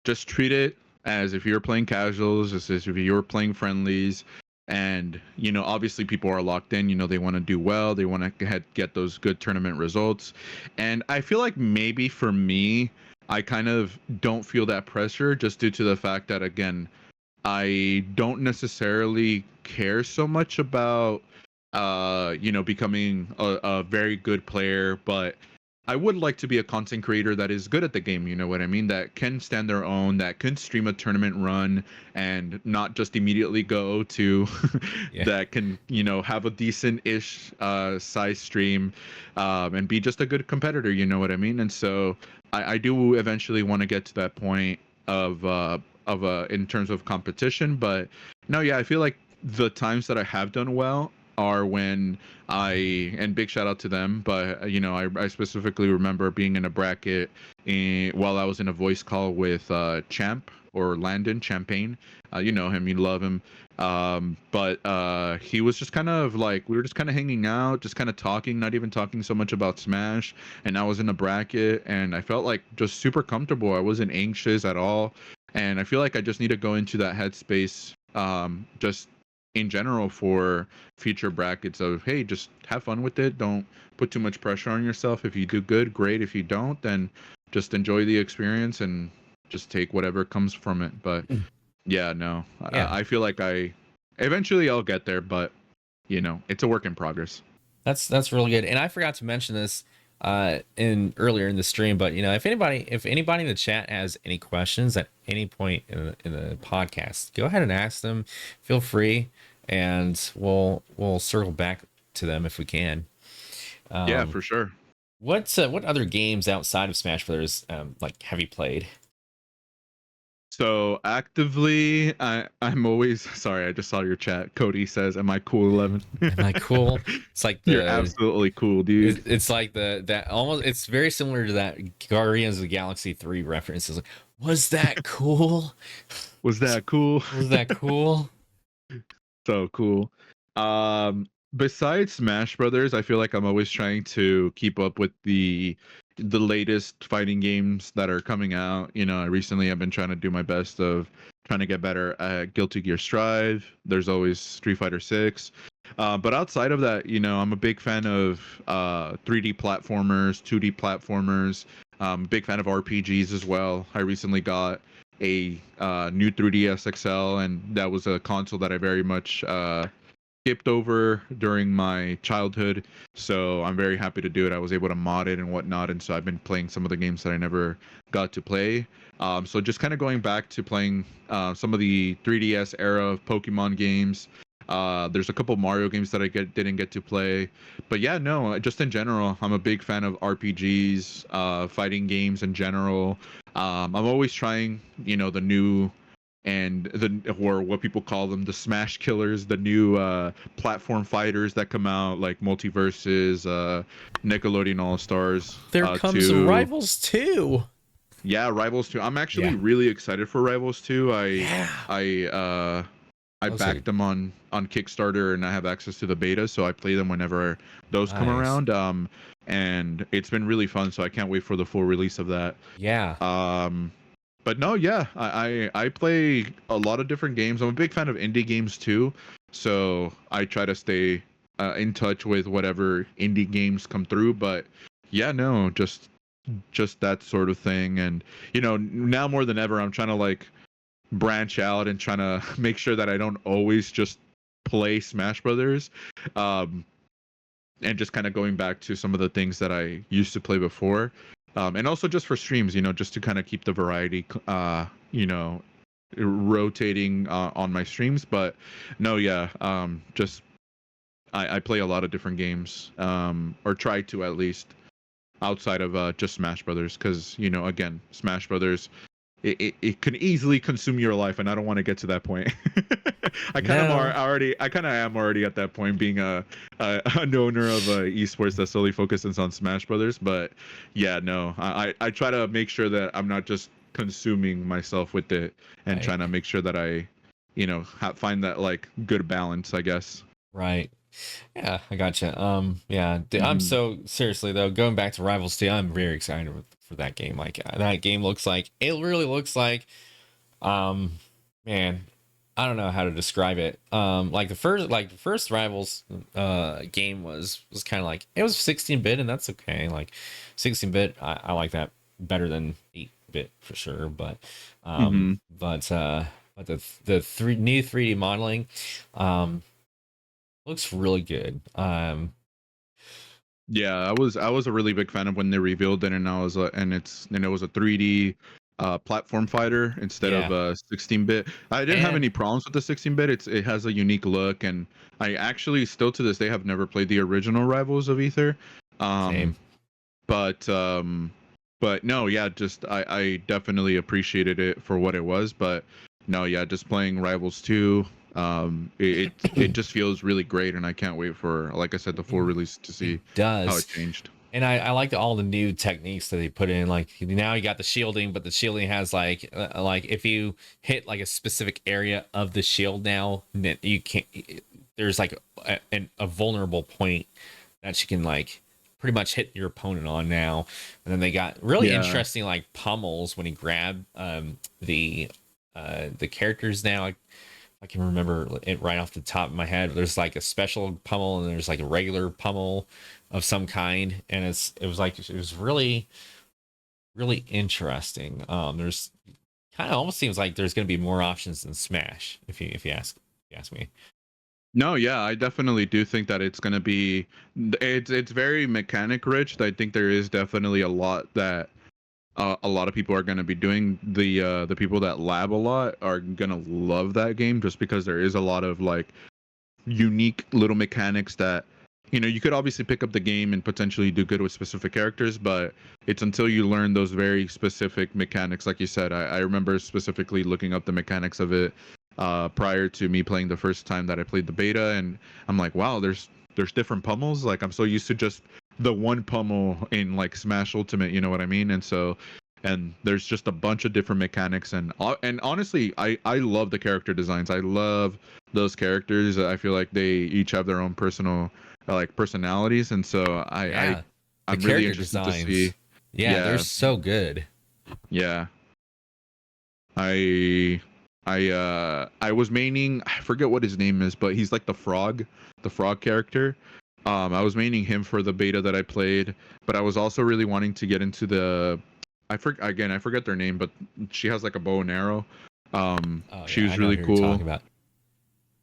A: just treat it as if you're playing casuals, just as if you're playing friendlies. And, obviously people are locked in, they want to do well, they want to get those good tournament results. And I feel like maybe for me, I kind of don't feel that pressure just due to the fact that, again, I don't necessarily care so much about becoming a very good player, but I would like to be a content creator that is good at the game, you know what I mean? That can stand their own, that can stream a tournament run and not just immediately go to
B: yeah,
A: that can, have a decent-ish size stream, and be just a good competitor, you know what I mean? And so I do eventually want to get to that point of in terms of competition. But no, yeah, I feel like the times that I have done well are when and big shout out to them, but I specifically remember being in a bracket while I was in a voice call with Champ, or Landon Champagne. You know him, you love him. But he was just kind of like, we were just kind of hanging out, just kind of talking, not even talking so much about Smash. And I was in a bracket and I felt like just super comfortable. I wasn't anxious at all. And I feel like I just need to go into that headspace, just in general, for future brackets of, hey, just have fun with it. Don't put too much pressure on yourself. If you do good, great. If you don't, then just enjoy the experience and just take whatever comes from it. But yeah, no,
B: yeah.
A: I feel like eventually I'll get there, but it's a work in progress.
B: That's really good. And I forgot to mention this in earlier in the stream, but if anybody in the chat has any questions at any point in the podcast, go ahead and ask them. Feel free, and we'll circle back to them if we can.
A: Yeah,
B: Um,
A: for sure.
B: what other games outside of Smash Brothers like have you played?
A: So actively, I'm always sorry. I just saw your chat. Cody says, "Am I cool, 11?"
B: Am I cool? It's like
A: You're
B: the
A: absolutely cool, dude.
B: it's like the that almost it's very similar to that Guardians of the Galaxy 3 reference. It's like, was that cool?
A: Was that cool?
B: Was that cool?
A: So cool. Besides Smash Brothers, I feel like I'm always trying to keep up with the latest fighting games that are coming out. You know, I recently have been trying to do my best of trying to get better at Guilty Gear Strive. There's always Street Fighter 6. But outside of that, you know, I'm a big fan of 3D platformers, 2D platformers. Big fan of RPGs as well. I recently got a new 3DS XL, and that was a console that I very much skipped over during my childhood, so I'm very happy to do it. I was able to mod it and whatnot, and so I've been playing some of the games that I never got to play. So just kind of going back to playing some of the 3DS era of Pokemon games. There's a couple Mario games that I didn't get to play, but yeah, no, just in general, I'm a big fan of RPGs, fighting games in general. I'm always trying, you know, the new and the or what people call them, the smash killers, the new platform fighters that come out, like Multiverses, Nickelodeon All Stars
B: There comes
A: 2.
B: Rivals 2.
A: Yeah, Rivals 2. I'm actually
B: Yeah.
A: really excited for Rivals 2.
B: Yeah.
A: I
B: Those are
A: backed them on Kickstarter, and I have access to the beta, so I play them whenever those come
B: nice.
A: around. And it's been really fun, so I can't wait for the full release of that.
B: Yeah.
A: But no, yeah, I play a lot of different games. I'm a big fan of indie games too, so I try to stay in touch with whatever indie games come through. But yeah, no, just that sort of thing. And you know, now more than ever, I'm trying to like branch out and trying to make sure that I don't always just play Smash Brothers. Um, and just kind of going back to some of the things that I used to play before, and also just for streams, you know, just to kind of keep the variety, you know, rotating on my streams. But no, yeah, just I play a lot of different games, or try to at least, outside of just Smash Brothers, because you know, again, Smash Brothers, it can easily consume your life, and I don't want to get to that point.
B: No.
A: I kind of am already at that point, being an owner of esports that solely focuses on Smash Brothers. But yeah, no, I try to make sure that I'm not just consuming myself with it, and
B: Right.
A: trying to make sure that I, you know, find that like good balance, I guess.
B: Right. Yeah, I gotcha. Yeah, I'm
A: Mhm.
B: so seriously though, going back to Rivals 2, I'm very excited for that game. Like that game looks like it really looks like um man, I don't know how to describe it. Like the first Rivals game was kind of like it was 16-bit and that's okay. Like 16-bit I like that better than 8-bit for sure,
A: Mhm.
B: but the new 3D modeling um looks really good.
A: Yeah, I was a really big fan of when they revealed it, and I was and it was a 3D platform fighter instead of
B: Yeah,
A: 16-bit. I didn't have
B: and
A: any problems with the 16-bit. It has a unique look, and I actually still to this day have never played the original Rivals of Ether.
B: same.
A: Um, but no, yeah, just I definitely appreciated it for what it was. But no, yeah, just playing Rivals 2, it just feels really great, and I can't wait for, like I said, the full
B: It,
A: release to
B: it
A: see how
B: does.
A: it changed.
B: And I like all the new techniques that they put in. Like now you got the shielding, but the shielding has like if you hit like a specific area of the shield now, then you can't. There's like a vulnerable point that you can like pretty much hit your opponent on now. And then they got really
A: Yeah.
B: interesting like pummels when you grab the characters now. I can remember it right off the top of my head. There's like a special pummel and there's like a regular pummel of some kind, and it was really interesting. There's kind of almost seems like there's going to be more options than Smash if you ask me.
A: No, yeah, I definitely do think that it's gonna be, it's very mechanic rich. I think there is definitely a lot that a lot of people are going to be doing. The people that lab a lot are going to love that game, just because there is a lot of like unique little mechanics that, you know, you could obviously pick up the game and potentially do good with specific characters, but it's until you learn those very specific mechanics. Like you said, I remember specifically looking up the mechanics of it prior to me playing the first time that I played the beta, and I'm like, wow, there's different pummels. Like I'm so used to just the one pummel in like Smash Ultimate, you know what I mean? And so and there's just a bunch of different mechanics, and honestly, I love the character designs. I love those characters. I feel like they each have their own personal like personalities, and so
B: Yeah, the
A: I'm really
B: character
A: interested to see.
B: designs. Yeah, they're
A: Yeah,
B: so good.
A: yeah. I I was maining, I forget what his name is, but he's like the frog character. I was maining him for the beta that I played, but I was also really wanting to get into the I forget their name, but she has like a bow and arrow.
B: Oh
A: She
B: yeah, I
A: was
B: know
A: really
B: who you're talking
A: cool.
B: about.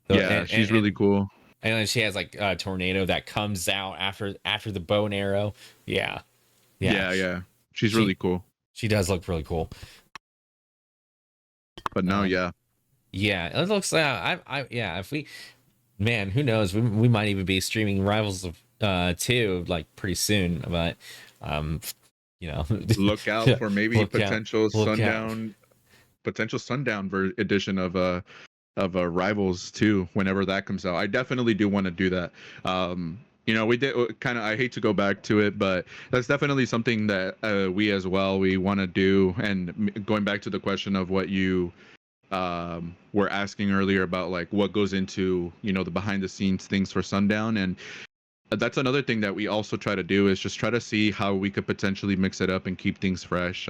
B: So,
A: Yeah, she's really cool.
B: and then she has like a tornado that comes out after the bow and arrow. Yeah, yeah.
A: Yeah, yeah. She's
B: She
A: really cool.
B: she does look really cool.
A: But no,
B: Um,
A: yeah.
B: yeah, it looks. Yeah. If we, man, who knows? We might even be streaming Rivals of 2 like pretty soon. But um, you know,
A: Look out for maybe
B: look out.
A: potential sundown edition of Rivals too whenever that comes out. I definitely do want to do that. You know, we did kind of. I hate to go back to it, but that's definitely something that we as well we want to do. And going back to the question of what you were asking earlier about like what goes into the behind the scenes things for Sundown, and that's another thing that we also try to do is just try to see how we could potentially mix it up and keep things fresh.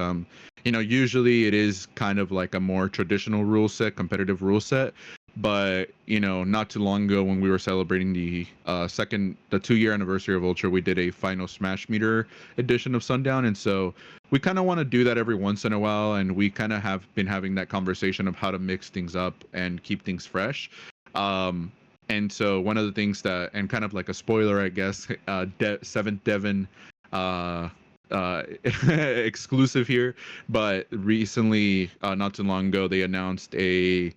A: Usually it is kind of like a more traditional rule set, competitive rule set, but not too long ago when we were celebrating the 2-year anniversary of Ultra, we did a final Smash Meter edition of Sundown, and so we kind of want to do that every once in a while, and we kind of have been having that conversation of how to mix things up and keep things fresh. Um, and so one of the things that, and kind of like a spoiler, I guess, Seventh Devon exclusive here, but recently, not too long ago, they announced a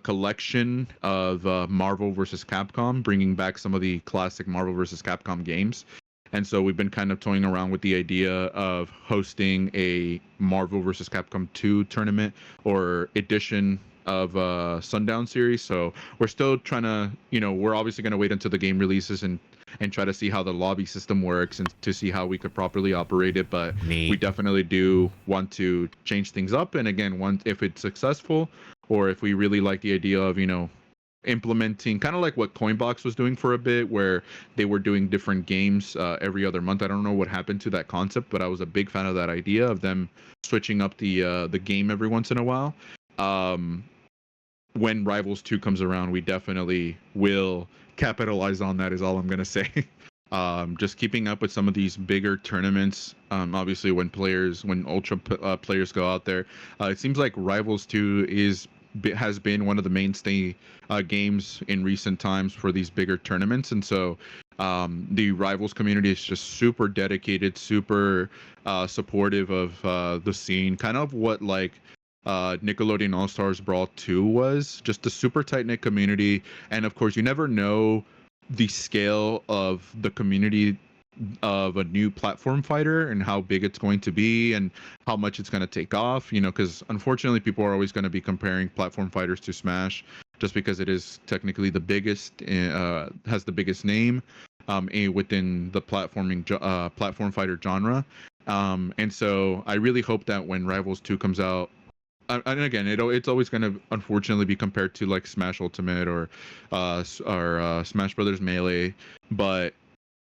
A: collection of Marvel versus Capcom, bringing back some of the classic Marvel versus Capcom games. And so we've been kind of toying around with the idea of hosting a Marvel versus Capcom 2 tournament or edition of Sundown series. So we're still trying to, we're obviously going to wait until the game releases and try to see how the lobby system works and to see how we could properly operate it. But we
B: Neat.
A: definitely do want to change things up. And again, if it's successful, or if we really like the idea of, implementing kind of like what Coinbox was doing for a bit, where they were doing different games every other month. I don't know what happened to that concept, but I was a big fan of that idea of them switching up the game every once in a while. Um, when Rivals 2 comes around, we definitely will capitalize on that, is all I'm going to say. Just keeping up with some of these bigger tournaments. Obviously, when Ultra players go out there, it seems like Rivals 2 has been one of the mainstay games in recent times for these bigger tournaments. And so the Rivals community is just super dedicated, super supportive of the scene, kind of what like Nickelodeon All Stars Brawl 2 was, just a super tight knit community. And of course, you never know the scale of the community of a new platform fighter and how big it's going to be and how much it's going to take off, because unfortunately people are always going to be comparing platform fighters to Smash just because it is technically the biggest, has the biggest name within the platform fighter genre. And so I really hope that when Rivals 2 comes out, and again, it's always going to unfortunately be compared to like Smash Ultimate or Smash Brothers Melee, but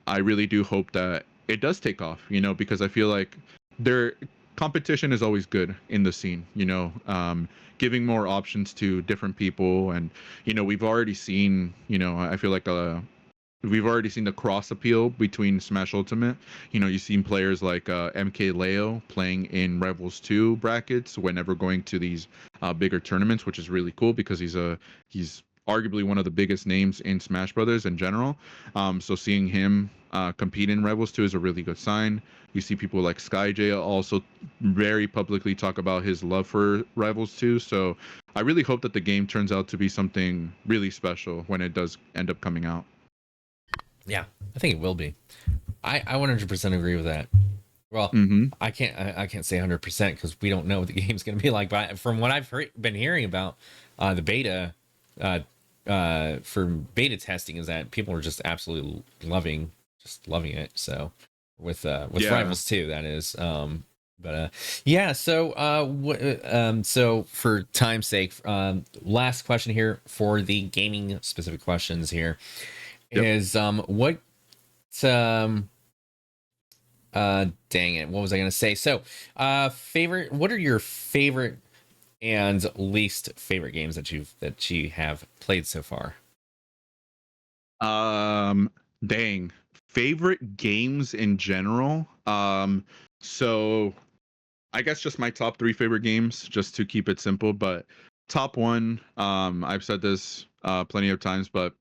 A: I really do hope that it does take off, because I feel like their competition is always good in the scene, giving more options to different people. And, we've already seen, I feel like we've already seen the cross appeal between Smash Ultimate. You've seen players like MK Leo playing in Rivals 2 brackets whenever going to these bigger tournaments, which is really cool because he's arguably one of the biggest names in Smash Brothers in general. So seeing him compete in Rivals 2 is a really good sign. You see people like SkyJ also very publicly talk about his love for Rivals 2. So I really hope that the game turns out to be something really special when it does end up coming out.
B: Yeah, I think it will be. I 100% agree with that. Well,
A: Mm-hmm.
B: I can't say 100% because we don't know what the game's going to be like. But from what I've been hearing about the beta, uh, for beta testing, is that people are just absolutely loving it. So with
A: Yeah.
B: Rivals 2, that is. But yeah, so so for time's sake, last question here for the gaming specific questions here
A: Yep.
B: is what um dang it, what was I gonna say? So favorite, what are your favorite and least favorite games that you have played so far?
A: Um, dang. Favorite games in general. So I guess just my top three favorite games, just to keep it simple. But top one, I've said this plenty of times, but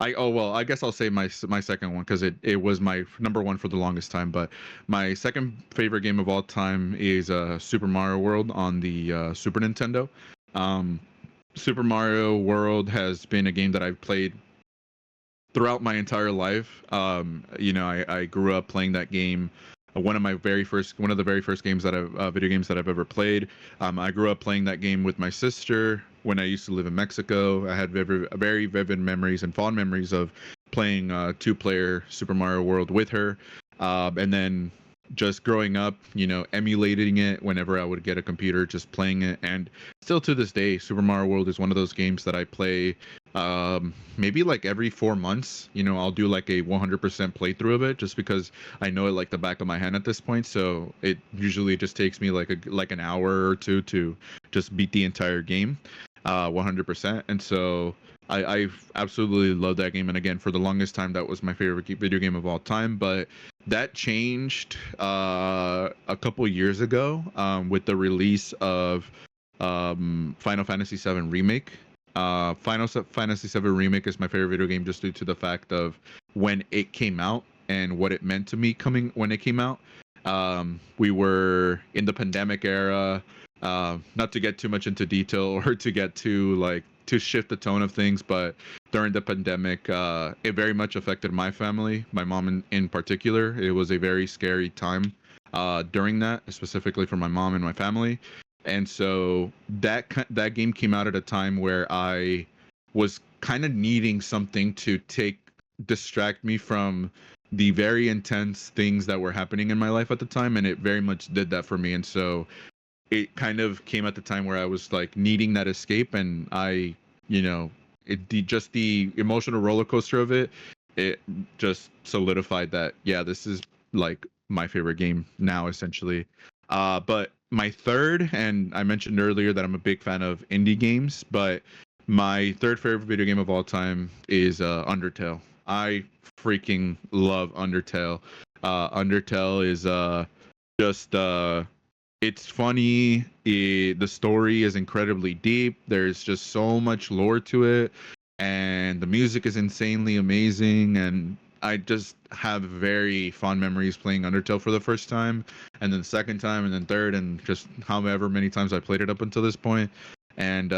A: I guess I'll say my second one because it was my number one for the longest time. But my second favorite game of all time is Super Mario World on the Super Nintendo. Um, Super Mario World has been a game that I've played throughout my entire life. I grew up playing that game. One of the very first games that video games that I've ever played. I grew up playing that game with my sister when I used to live in Mexico. I had very vivid memories and fond memories of playing two-player Super Mario World with her, and then just growing up, emulating it whenever I would get a computer, just playing it. And still to this day, Super Mario World is one of those games that I play maybe like every 4 months. I'll do like a 100% playthrough of it just because I know it like the back of my hand at this point. So it usually just takes me like an hour or two to just beat the entire game 100%. And so I've absolutely loved that game. And again, for the longest time, that was my favorite video game of all time. But that changed a couple years ago with the release of Final Fantasy VII Remake. Fantasy VII Remake is my favorite video game just due to the fact of when it came out and what it meant to me coming when it came out. We were in the pandemic era. Not to get too much into detail or to get too like to shift the tone of things, but during the pandemic, it very much affected my family, my mom in particular. It was a very scary time during that, specifically for my mom and my family. And so that game came out at a time where I was kind of needing something to distract me from the very intense things that were happening in my life at the time, and it very much did that for me. And so it kind of came at the time where I was like needing that escape, and you know, just the emotional roller coaster of it just solidified that yeah, this is like my favorite game now essentially. But my third, and I mentioned earlier that I'm a big fan of indie games, but my third favorite video game of all time is Undertale. I freaking love Undertale. Undertale is just it's funny. The story is incredibly deep. There's just so much lore to it, and the music is insanely amazing. And I just have very fond memories playing Undertale for the first time, and then second time, and then third, and just however many times I played it up until this point. And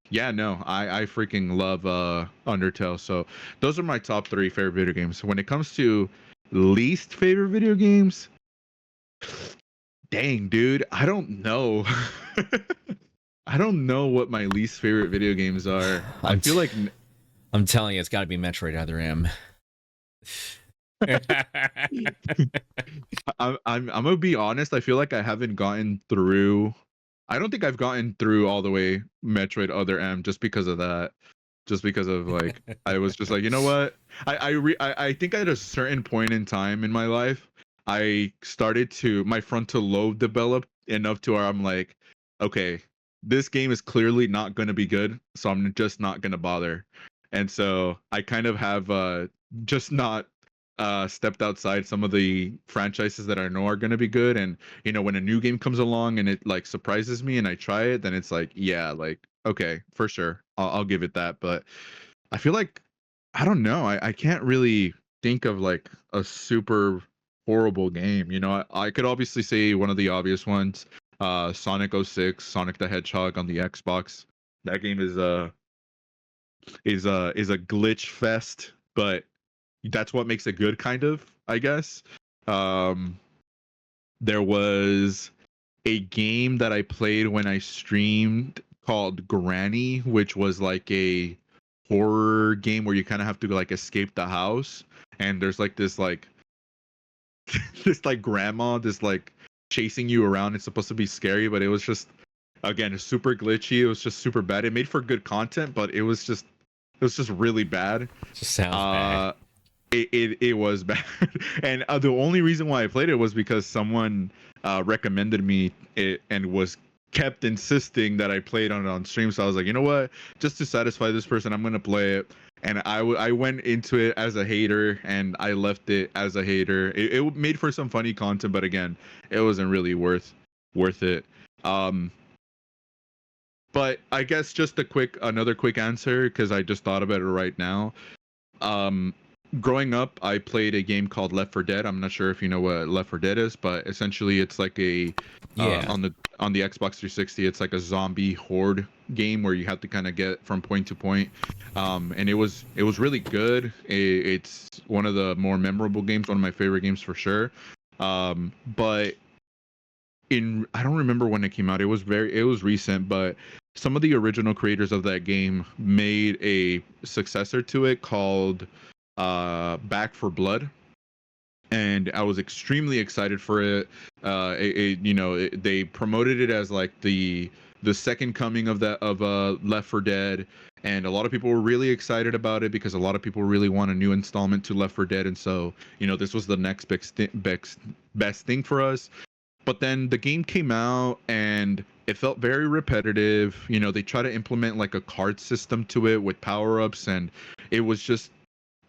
A: yeah, no, I freaking love Undertale. So those are my top three favorite video games. When it comes to least favorite video games, dang, dude, I don't know. I don't know what my least favorite video games are. I
B: I'm
A: feel like
B: I'm telling you, it's got to be Metroid Other M.
A: I'm gonna be honest. I feel like I haven't gotten through. I don't think I've gotten through all the way Metroid Other M just because of that. Just because of like I was just like, you know what? I think at a certain point in time in my life, I started to my frontal lobe developed enough to where I'm like, okay, this game is clearly not going to be good, so I'm just not going to bother. And so I kind of have just not stepped outside some of the franchises that I know are going to be good. And when a new game comes along and it like surprises me and I try it, then it's like, yeah, like okay, for sure, I'll give it that. But I feel like I don't know. I can't really think of like a super horrible game. I could obviously say one of the obvious ones, Sonic '06, Sonic the Hedgehog on the Xbox. That game is a glitch fest, but that's what makes it good, kind of, I guess. Um, there was a game that I played when I streamed called Granny, which was like a horror game where you kind of have to like escape the house, and there's like this like this like grandma, this like chasing you around. It's supposed to be scary, but it was just, again, super glitchy. It was just super bad. It made for good content, but it was just really bad.
B: Just sounds bad.
A: Uh, it was bad, and the only reason why I played it was because someone recommended me it and was kept insisting that I played on stream. So I was like, you know what? Just to satisfy this person, I'm gonna play it. And I went into it as a hater, and I left it as a hater. It made for some funny content, but again, it wasn't really worth it. Um, but I guess just another quick answer, because I just thought about it right now. Um, Growing up, I played a game called Left 4 Dead. I'm not sure if you know what Left 4 Dead is, but essentially it's like
B: Yeah.
A: on the Xbox 360, it's like a zombie horde game where you have to kind of get from point to point. And it was really good. It's one of the more memorable games, one of my favorite games for sure. But in I don't remember when it came out. It was recent, but some of the original creators of that game made a successor to it called Back for Blood, and I was extremely excited for it. They promoted it as like the second coming of Left 4 Dead, and a lot of people were really excited about it because a lot of people really want a new installment to Left 4 Dead, and so this was the next best thing for us. But then the game came out and it felt very repetitive. They try to implement like a card system to it with power ups, and it was just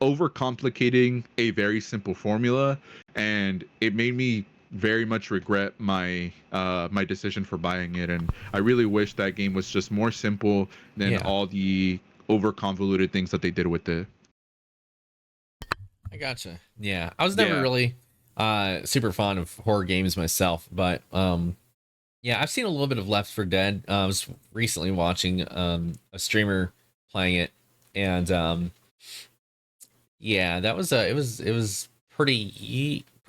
A: overcomplicating a very simple formula, and it made me very much regret my decision for buying it. And I really wish that game was just more simple than
B: Yeah.
A: all the over convoluted things that they did with it.
B: I gotcha. Yeah. I was never
A: Yeah.
B: really super fond of horror games myself, but yeah, I've seen a little bit of Left 4 Dead. I was recently watching a streamer playing it, and yeah, that was it was pretty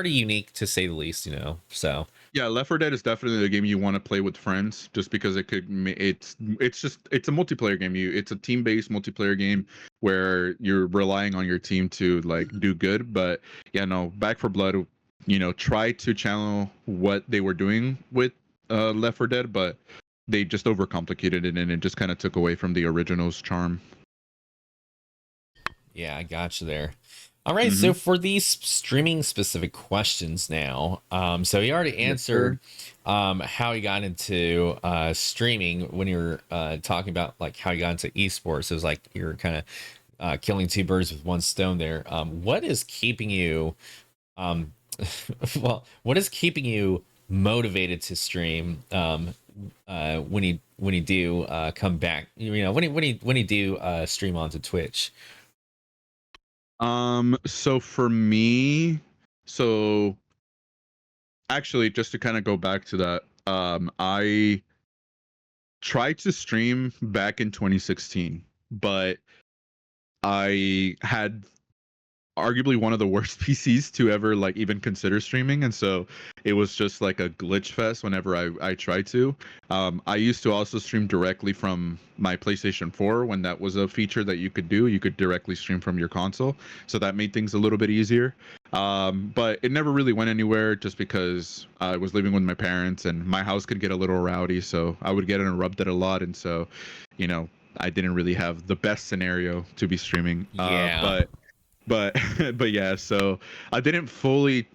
B: unique to say the least, So
A: Yeah, Left 4 Dead is definitely a game you want to play with friends, just because it's a multiplayer game. It's a team-based multiplayer game where you're relying on your team to like do good. But yeah, no, Back for Blood, try to channel what they were doing with Left 4 Dead, but they just overcomplicated it, and it just kind of took away from the original's charm.
B: yeah, I got you there. All right,
A: Mm-hmm.
B: so for these streaming specific questions now, so you already
A: Yes, sir.
B: answered how you got into streaming when you were talking about like how you got into esports. It was like you're kind of killing two birds with one stone there. What is keeping you, um, well, what is keeping you motivated to stream when you do come back? When you do stream onto Twitch.
A: So for me, so actually, just to kind of go back to that, I tried to stream back in 2016, but I had arguably one of the worst PCs to ever like even consider streaming, and so it was just like a glitch fest whenever I tried to. I used to also stream directly from my PlayStation 4 when that was a feature that you could do. You could directly stream from your console, so that made things a little bit easier. But it never really went anywhere just because I was living with my parents and my house could get a little rowdy, so I would get interrupted a lot, and so you know I didn't really have the best scenario to be streaming.
B: Yeah.
A: But but yeah, so I didn't fully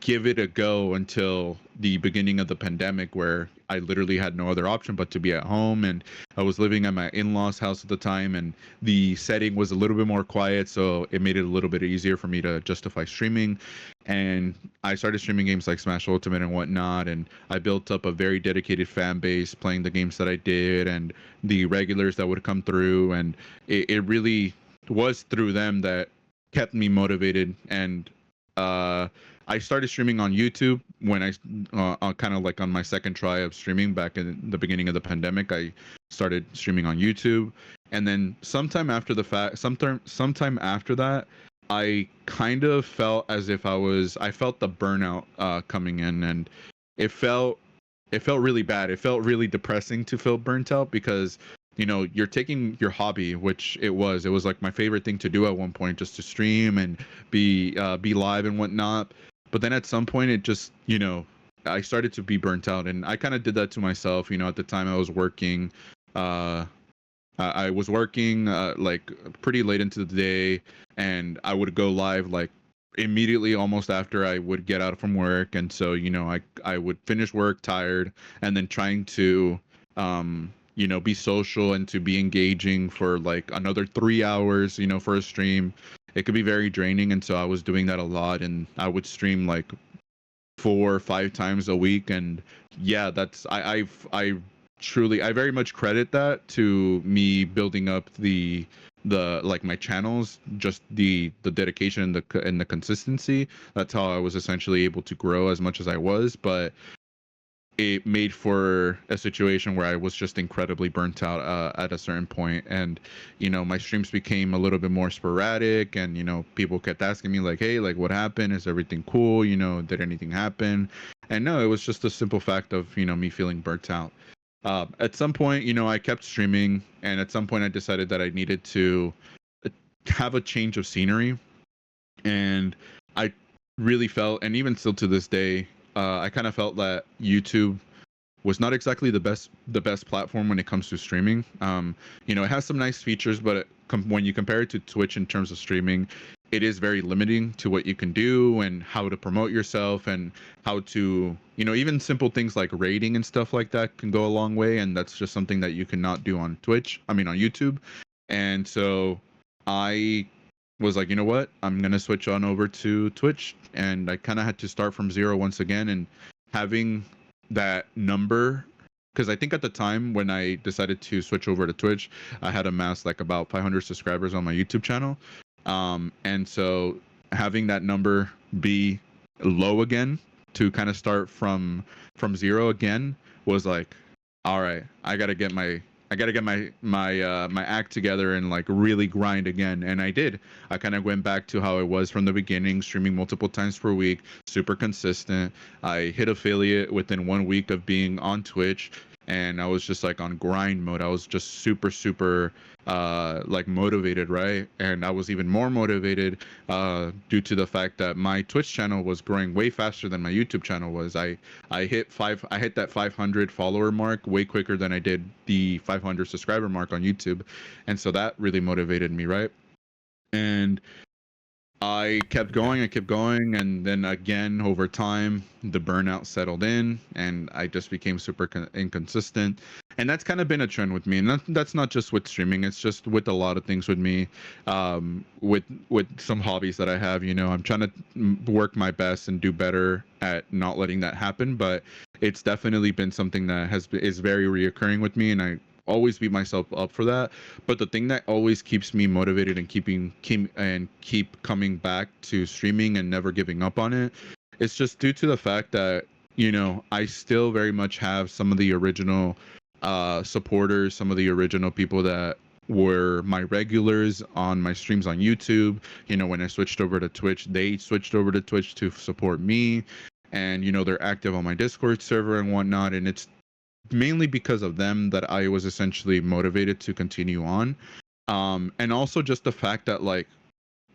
A: give it a go until the beginning of the pandemic, where I literally had no other option but to be at home, and I was living at my in-laws house at the time, and the setting was a little bit more quiet, so it made it a little bit easier for me to justify streaming. And I started streaming games like Smash Ultimate and whatnot, and I built up a very dedicated fan base playing the games that I did, and the regulars that would come through, and it really was through them that kept me motivated. And uh I started streaming on YouTube when I kind of like on my second try of streaming back in the beginning of the pandemic. I started streaming on YouTube, and then sometime after that, I kind of felt as if I felt the burnout coming in, and it felt it felt really bad. It felt really depressing to feel burnt out because you're taking your hobby, which it was like my favorite thing to do at one point, just to stream and be live and whatnot. But then at some point, it just I started to be burnt out, and I kind of did that to myself. At the time I was working, uh, I was working like pretty late into the day, and I would go live like immediately almost after I would get out from work. And so I would finish work tired, and then trying to be social and to be engaging for like another 3 hours for a stream. It could be very draining, and so I was doing that a lot, and I would stream like 4 or 5 times a week. And yeah, that's I truly, I very much credit that to me building up the like my channels, just the dedication and the consistency. That's how I was essentially able to grow as much as I was. But it made for a situation where I was just incredibly burnt out at a certain point. And my streams became a little bit more sporadic, and people kept asking me like, hey, like, what happened? Is everything cool? Did anything happen? And no, it was just a simple fact of me feeling burnt out. At some point, I kept streaming, and at some point I decided that I needed to have a change of scenery. And I really felt, and even still to this day, I kind of felt that YouTube was not exactly the best platform when it comes to streaming. It has some nice features, but when you compare it to Twitch in terms of streaming, it is very limiting to what you can do and how to promote yourself, and how to, even simple things like rating and stuff like that can go a long way. And that's just something that you cannot do on Twitch. I mean, on YouTube. And so I was like, you know what? I'm gonna switch on over to Twitch, and I kind of had to start from zero once again. And having that number, because I think at the time when I decided to switch over to Twitch, I had amassed like about 500 subscribers on my YouTube channel. And so having that number be low again, to kind of start from zero again, was like, all right, I gotta get my act together and like really grind again. And I did. I kind of went back to how it was from the beginning, streaming multiple times per week, super consistent. I hit affiliate within 1 week of being on Twitch, and I was just like on grind mode. I was just super super like motivated, right? And I was even more motivated due to the fact that my Twitch channel was growing way faster than my YouTube channel was. I hit that 500 follower mark way quicker than I did the 500 subscriber mark on YouTube. And so that really motivated me, right? And I kept going, and then again over time, the burnout settled in, and I just became super inconsistent. And that's kind of been a trend with me, and that's not just with streaming; it's just with a lot of things with me, with some hobbies that I have. I'm trying to work my best and do better at not letting that happen, but it's definitely been something that is very reoccurring with me, and I always beat myself up for that. But the thing that always keeps me motivated and keep coming back to streaming and never giving up on it, it's just due to the fact that I still very much have some of the original supporters, some of the original people that were my regulars on my streams on YouTube. When I switched over to Twitch, they switched over to Twitch to support me. And they're active on my Discord server and whatnot, and it's mainly because of them that I was essentially motivated to continue on. And also just the fact that like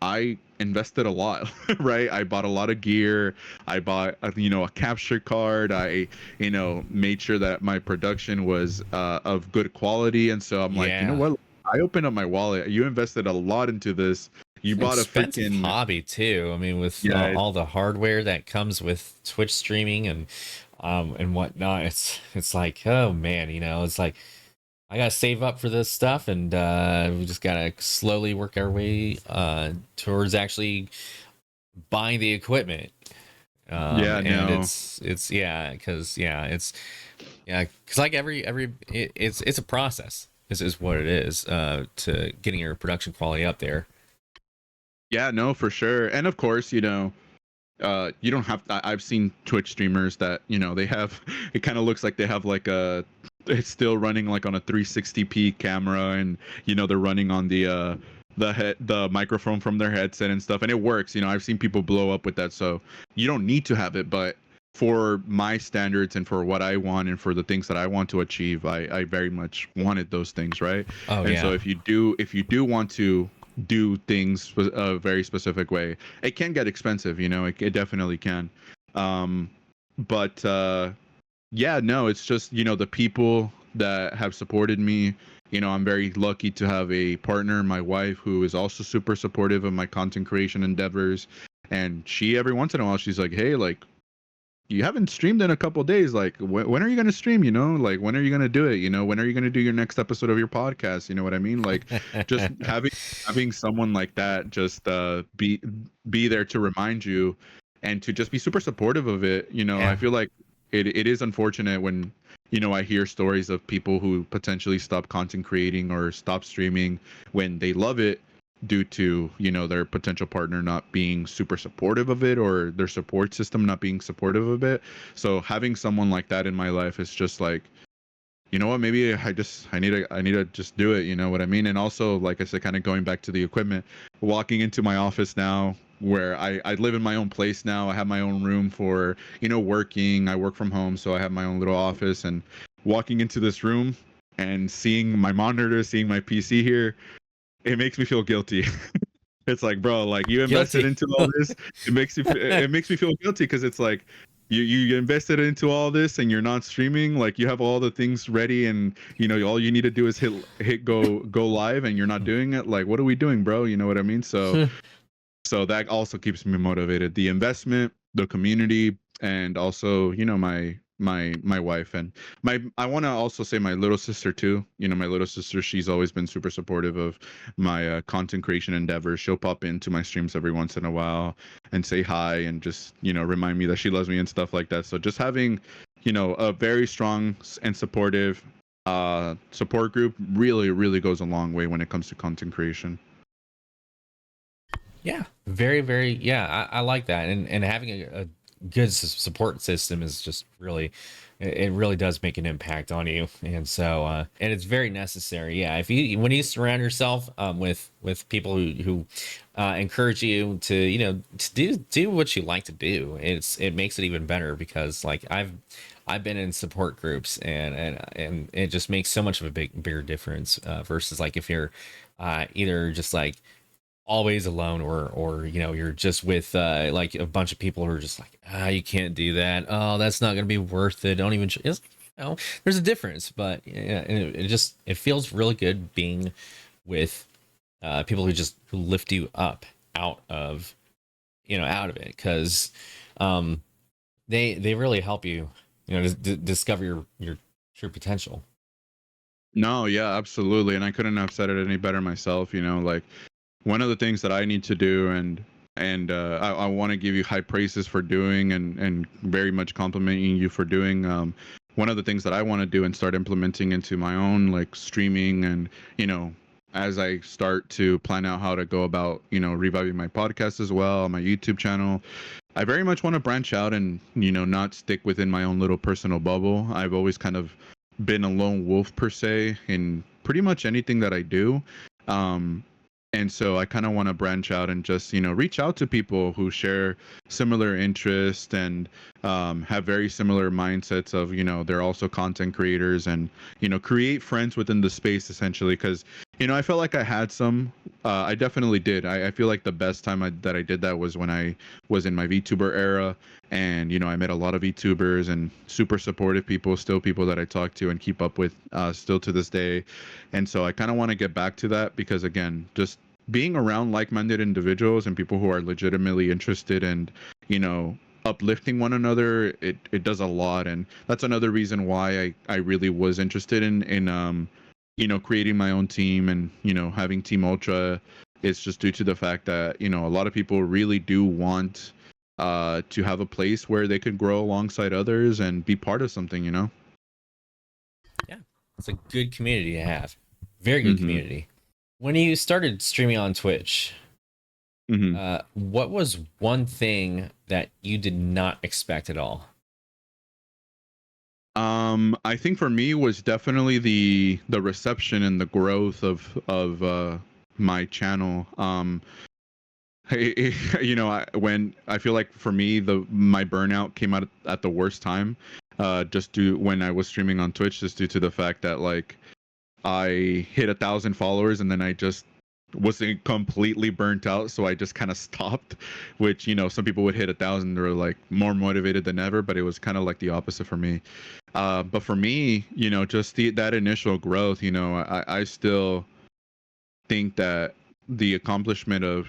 A: I invested a lot, right? I bought a lot of gear. I bought a capture card. I made sure that my production was of good quality. And so I'm like, you know
B: Yeah.
A: what? I opened up my wallet. You invested a lot and this. You
B: It's an
A: bought a
B: expensive
A: freaking
B: hobby too. I mean, with
A: yeah,
B: all the hardware that comes with Twitch streaming and whatnot, it's like, oh man, it's like I gotta save up for this stuff, and we just gotta slowly work our way towards actually buying the equipment.
A: yeah,
B: And
A: no.
B: it's yeah, because because like it's a process. This is what it is to getting your production quality up there.
A: Yeah, no, for sure. And of course, you don't have I've seen Twitch streamers that they have it kind of looks like they have like it's still running like on a 360p camera, and they're running on the microphone from their headset and stuff, and it works. I've seen people blow up with that. So you don't need to have it, but for my standards and for what I want and for the things that I want to achieve, I very much wanted those things, right?
B: Oh
A: And so
B: yeah.
A: if you do want to do things a very specific way, it can get expensive. It definitely can. um but yeah, no, it's just, the people that have supported me. I'm very lucky to have a partner, my wife, who is also super supportive of my content creation endeavors. And she, every once in a while, she's like, hey, like, you haven't streamed in a couple of days. Like, when are you going to stream? Like, when are you going to do it? When are you going to do your next episode of your podcast? You know what I mean? Like, just having someone like that just be there to remind you and to just be super supportive of it. I
B: Yeah.
A: feel like it is unfortunate when I hear stories of people who potentially stop content creating or stop streaming when they love it due to their potential partner not being super supportive of it, or their support system not being supportive of it. So having someone like that in my life is just like, you know what, maybe I need to just do it, you know what I mean? And also, like I said, kind of going back to the equipment, walking into my office now, where I live in my own place now. I have my own room for working. I work from home, so I have my own little office. And walking into this room and seeing my monitor, seeing my PC here, it makes me feel guilty. It's like, bro, like, you invested
B: Guilty.
A: into all this. It makes me feel guilty, because it's like you invested into all this and you're not streaming. Like, you have all the things ready, and all you need to do is hit go live, and you're not doing it. Like, what are we doing, bro? You know what I mean? So that also keeps me motivated. The investment, the community, and also my wife, and I want to also say my little sister too. My little sister, she's always been super supportive of my content creation endeavors. She'll pop into my streams every once in a while and say hi, and just remind me that she loves me and stuff like that. So just having a very strong and supportive support group really, really goes a long way when it comes to content creation.
B: Yeah, very, very. Yeah, I like that, and having a good support system is just really, it really does make an impact on you, and so and it's very necessary. Yeah, if you when you surround yourself with people who encourage you to to do what you like to do, it makes it even better, because like I've been in support groups, and it just makes so much of a bigger difference versus like if you're either just like always alone, or you're just with like a bunch of people who are just like, you can't do that, oh, that's not gonna be worth it, don't even it's, there's a difference. But yeah, and it feels really good being with people who lift you up out of out of it, because um they really help you discover your true potential.
A: No, yeah, absolutely. And I couldn't have said it any better myself. Like, one of the things that I need to do, and I want to give you high praises for doing, and very much complimenting you for doing. One of the things that I want to do and start implementing into my own, like, streaming, and as I start to plan out how to go about reviving my podcast as well, my YouTube channel, I very much want to branch out and not stick within my own little personal bubble. I've always kind of been a lone wolf per se in pretty much anything that I do. Um, and so I kind of want to branch out and just reach out to people who share similar interests, and have very similar mindsets of they're also content creators, and create friends within the space, essentially. Because I felt like I had some. I definitely did. I feel like the best time that I did that was when I was in my VTuber era, and I met a lot of VTubers and super supportive people, still people that I talk to and keep up with still to this day. And so I kind of want to get back to that, because again, just being around like-minded individuals and people who are legitimately interested in uplifting one another, it does a lot. And that's another reason why I really was interested in creating my own team, and having Team Ultra. It's just due to the fact that a lot of people really do want to have a place where they could grow alongside others and be part of something.
B: Yeah, it's a good community to have, very good
A: Mm-hmm.
B: community. When you started streaming on Twitch,
A: Mm-hmm.
B: what was one thing that you did not expect at all?
A: I think for me was definitely the reception and the growth of my channel. When I feel like for me, my burnout came out at the worst time, just due when I was streaming on Twitch, just due to the fact that, like, I hit 1,000 followers, and then I just wasn't completely burnt out, so I just kind of stopped. Which, some people would hit 1,000, or like more motivated than ever, but it was kind of like the opposite for me. But for me, just that initial growth, I still think that the accomplishment of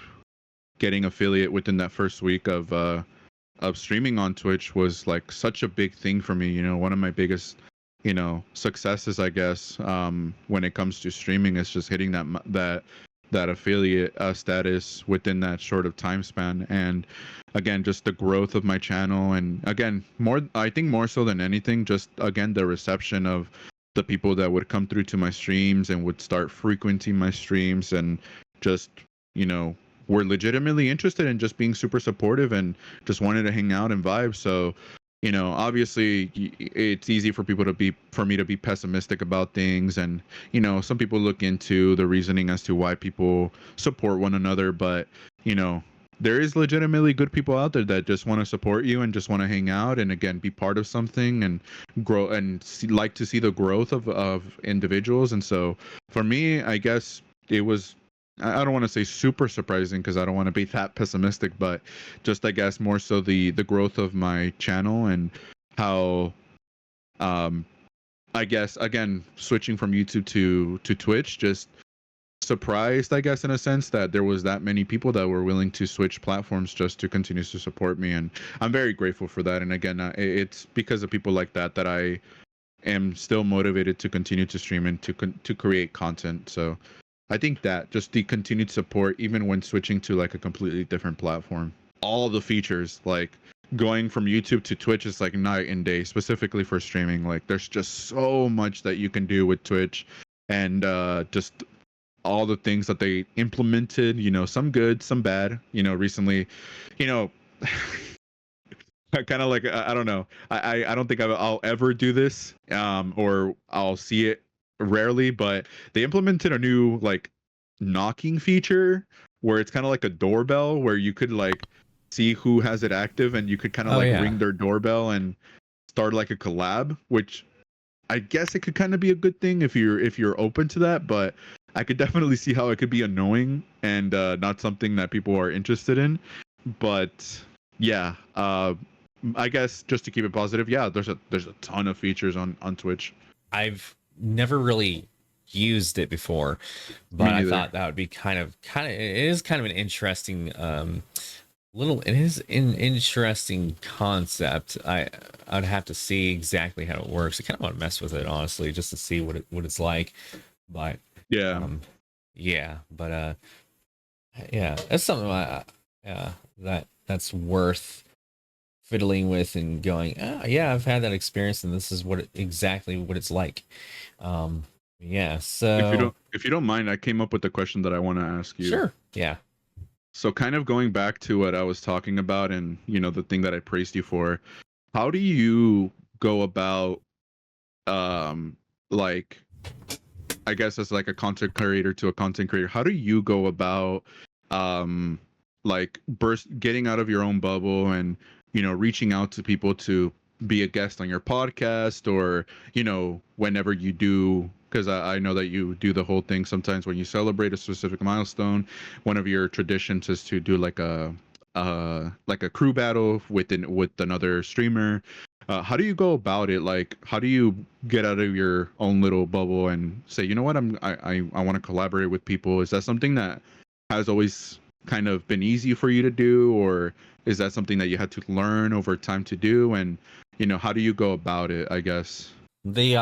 A: getting affiliate within that first week of streaming on Twitch was like such a big thing for me. One of my biggest, successes, I guess, when it comes to streaming, is just hitting that affiliate status within that short of time span. And again, just the growth of my channel, and again, I think more so than anything, just again the reception of the people that would come through to my streams and would start frequenting my streams, and just you know were legitimately interested in just being super supportive and just wanted to hang out and vibe. So, obviously it's easy for me to be pessimistic about things. And, some people look into the reasoning as to why people support one another. But, you know, there is legitimately good people out there that just want to support you and just want to hang out and again be part of something and grow and like to see the growth of individuals. And so for me, I guess it was, I don't want to say super surprising because I don't want to be that pessimistic, but just I guess more so the growth of my channel and how um I guess again switching from YouTube to Twitch, just surprised, I guess, in a sense that there was that many people that were willing to switch platforms just to continue to support me. And I'm very grateful for that. And again, it's because of people like that that I am still motivated to continue to stream and to create content. So I think that just the continued support, even when switching to like a completely different platform, all the features, like going from YouTube to Twitch, is like night and day, specifically for streaming. Like there's just so much that you can do with Twitch, and just all the things that they implemented, some good, some bad, recently, you know, kind of like, I don't know. I don't think I'll ever do this, or I'll see it rarely, but they implemented a new like knocking feature where it's kind of like a doorbell where you could like see who has it active, and you could kind of
B: Oh
A: like
B: yeah.
A: ring their doorbell and start like a collab, which I guess it could kind of be a good thing if you're open to that, but I could definitely see how it could be annoying and not something that people are interested in. But yeah, I guess just to keep it positive, yeah, there's a ton of features on Twitch.
B: I've never really used it before,
A: Me
B: but I
A: neither.
B: thought that would be it is kind of an interesting it is an interesting concept. I'd have to see exactly how it works. I kind of want to mess with it honestly, just to see what it's like. But
A: Yeah.
B: um yeah, but yeah, that's something yeah, that's worth fiddling with and going, yeah, I've had that experience and this is exactly what it's like. Um, yeah, so
A: If you don't mind, I came up with the question that I want to ask you.
B: sure. Yeah.
A: So kind of going back to what I was talking about, and the thing that I praised you for, how do you go about like, I guess as like a content creator to a content creator, how do you go about um like getting out of your own bubble and reaching out to people to be a guest on your podcast, or whenever you do, because I know that you do the whole thing sometimes when you celebrate a specific milestone. One of your traditions is to do like a crew battle with another streamer. How do you go about it? Like, how do you get out of your own little bubble and say, you know what, I want to collaborate with people? Is that something that has always kind of been easy for you to do, or is that something that you had to learn over time to do? And how do you go about it, I guess?
B: The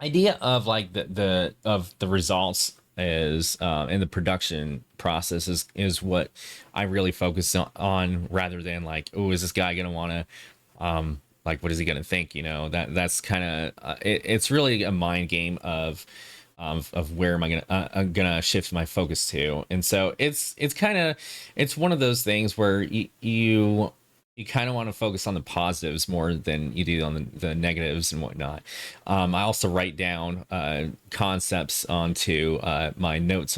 B: idea of like the results is in the production process is what I really focus on, rather than like, oh, is this guy gonna want to like, what is he gonna think? That's kind of it's really a mind game of where am I gonna shift my focus to. And so it's kind of, it's one of those things where you kind of want to focus on the positives more than you do on the negatives and whatnot. I also write down concepts onto my notes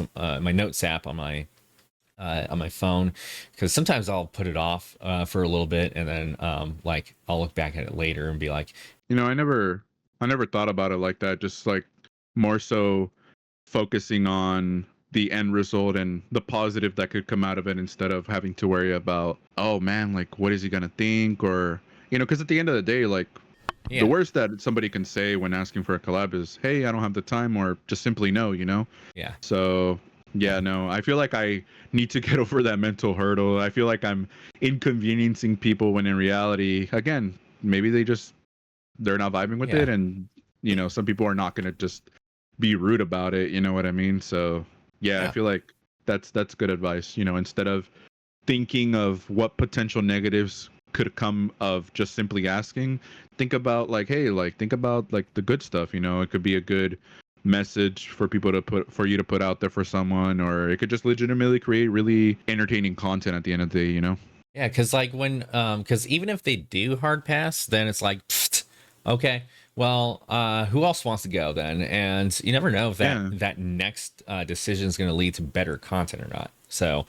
B: app on my phone, because sometimes I'll put it off for a little bit, and then like I'll look back at it later and be like,
A: I never thought about it like that, just like more so focusing on the end result and the positive that could come out of it, instead of having to worry about, oh man, like what is he gonna think, or because at the end of the day, like the
B: Yeah.
A: worst that somebody can say when asking for a collab is, hey, I don't have the time, or just simply no.
B: Yeah.
A: So yeah, no, I feel like I need to get over that mental hurdle. I feel like I'm inconveniencing people when in reality, again, maybe they're not vibing with
B: Yeah.
A: it, and some people are not going to just be rude about it, you know what I mean? So yeah, I
B: Yeah.
A: feel like that's good advice, instead of thinking of what potential negatives could come of just simply asking, think about like, hey, like think about like the good stuff. It could be a good message for people to for you to put out there for someone, or it could just legitimately create really entertaining content at the end of the day.
B: Yeah, because like when because even if they do hard pass, then it's like, pfft, okay, well, who else wants to go then? And you never know if
A: Yeah,
B: that next decision is going to lead to better content or not. So,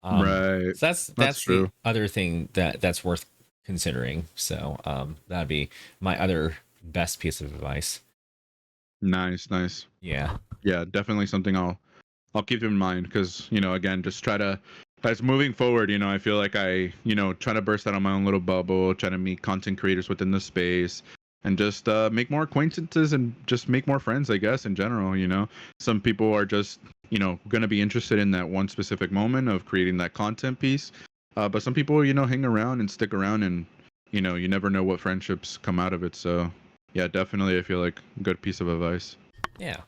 A: right.
B: so that's
A: That's
B: the
A: true.
B: other thing that's worth considering. So, that'd be my other best piece of advice.
A: Nice, nice.
B: Yeah.
A: Yeah, definitely something I'll keep in mind, because again, just try to, as moving forward, I feel like I try to burst out of my own little bubble, try to meet content creators within the space, and just make more acquaintances and just make more friends, I guess, in general. Some people are just going to be interested in that one specific moment of creating that content piece, but some people hang around and stick around, and you never know what friendships come out of it. So yeah, definitely, I feel like a good piece of advice.
B: Yeah.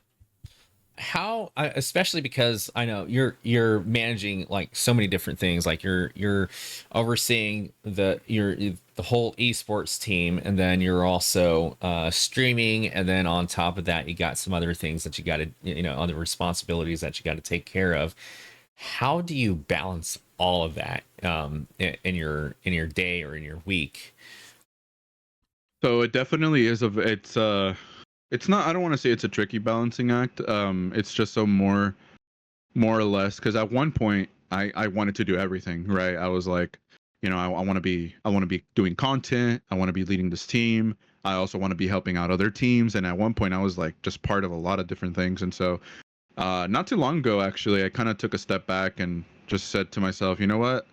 B: How especially because I know you're managing like so many different things, like you're overseeing the whole esports team, and then you're also streaming, and then on top of that you got some other things that you got to other responsibilities that you got to take care of. How do you balance all of that in your day or in your week?
A: So it definitely is it's not, I don't want to say it's a tricky balancing act. It's just so more or less, because at one point I wanted to do everything, right? I was like, I want to be doing content, I want to be leading this team, I also want to be helping out other teams, and at one point I was like just part of a lot of different things. And so not too long ago, actually, I kind of took a step back and just said to myself, you know what,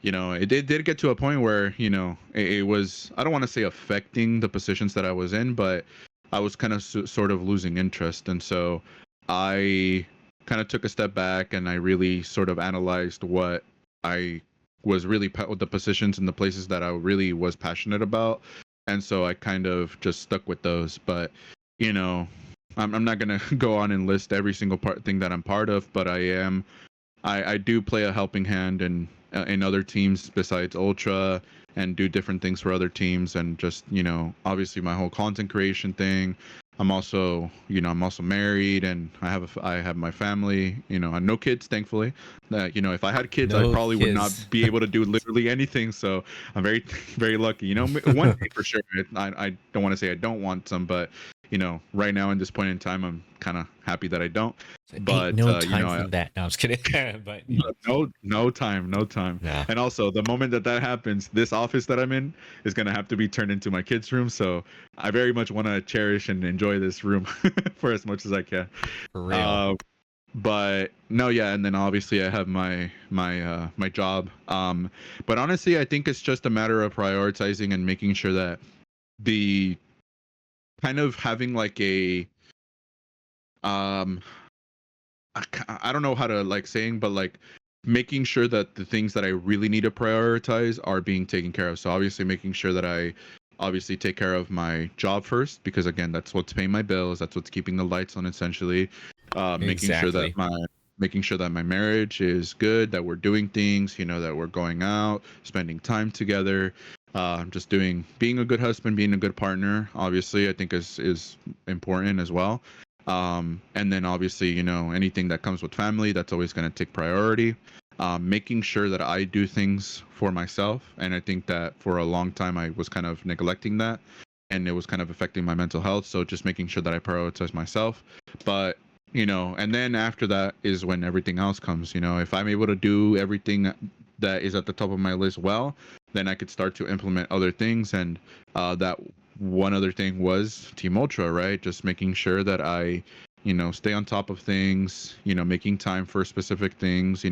A: it did get to a point where it was, I don't want to say affecting the positions that I was in, but I was kind of sort of losing interest. And so I kind of took a step back, and I really sort of analyzed what I was really the positions and the places that I really was passionate about. And so I kind of just stuck with those. But you know I'm not gonna go on and list every single thing that I'm part of, but I do play a helping hand in other teams besides Ultra, and do different things for other teams, and just obviously my whole content creation thing. I'm also married, and I have my family. No kids, thankfully. That if I had kids, I
B: No
A: probably would
B: kids.
A: not be able to do literally anything. So I'm very very lucky. One day for sure. I don't want to say I don't want some, but right now in this point in time, I'm kind of happy that I don't.
B: Ain't
A: But
B: no time for that. No, I'm just kidding. But
A: no time.
B: yeah.
A: And also, the moment that happens, this office that I'm in is gonna have to be turned into my kids' room. So I very much want to cherish and enjoy this room for as much as I can.
B: For real.
A: Uh, but no, yeah, and then obviously I have my job. But honestly, I think it's just a matter of prioritizing and making sure that the kind of having like a um I don't know how to like saying, but like making sure that the things that I really need to prioritize are being taken care of. So obviously making sure that I obviously take care of my job first, because again, that's what's paying my bills, that's what's keeping the lights on essentially. Making sure that
B: Exactly.
A: my marriage is good, that we're doing things, that we're going out, spending time together. Just being a good husband, being a good partner, obviously, I think is important as well. And then obviously, anything that comes with family, that's always going to take priority. Making sure that I do things for myself, and I think that for a long time I was kind of neglecting that, and it was kind of affecting my mental health. So just making sure that I prioritize myself. But and then after that is when everything else comes. If I'm able to do everything that is at the top of my list well, then I could start to implement other things. And that one other thing was Team Ultra, right? Just making sure that I stay on top of things, making time for specific things.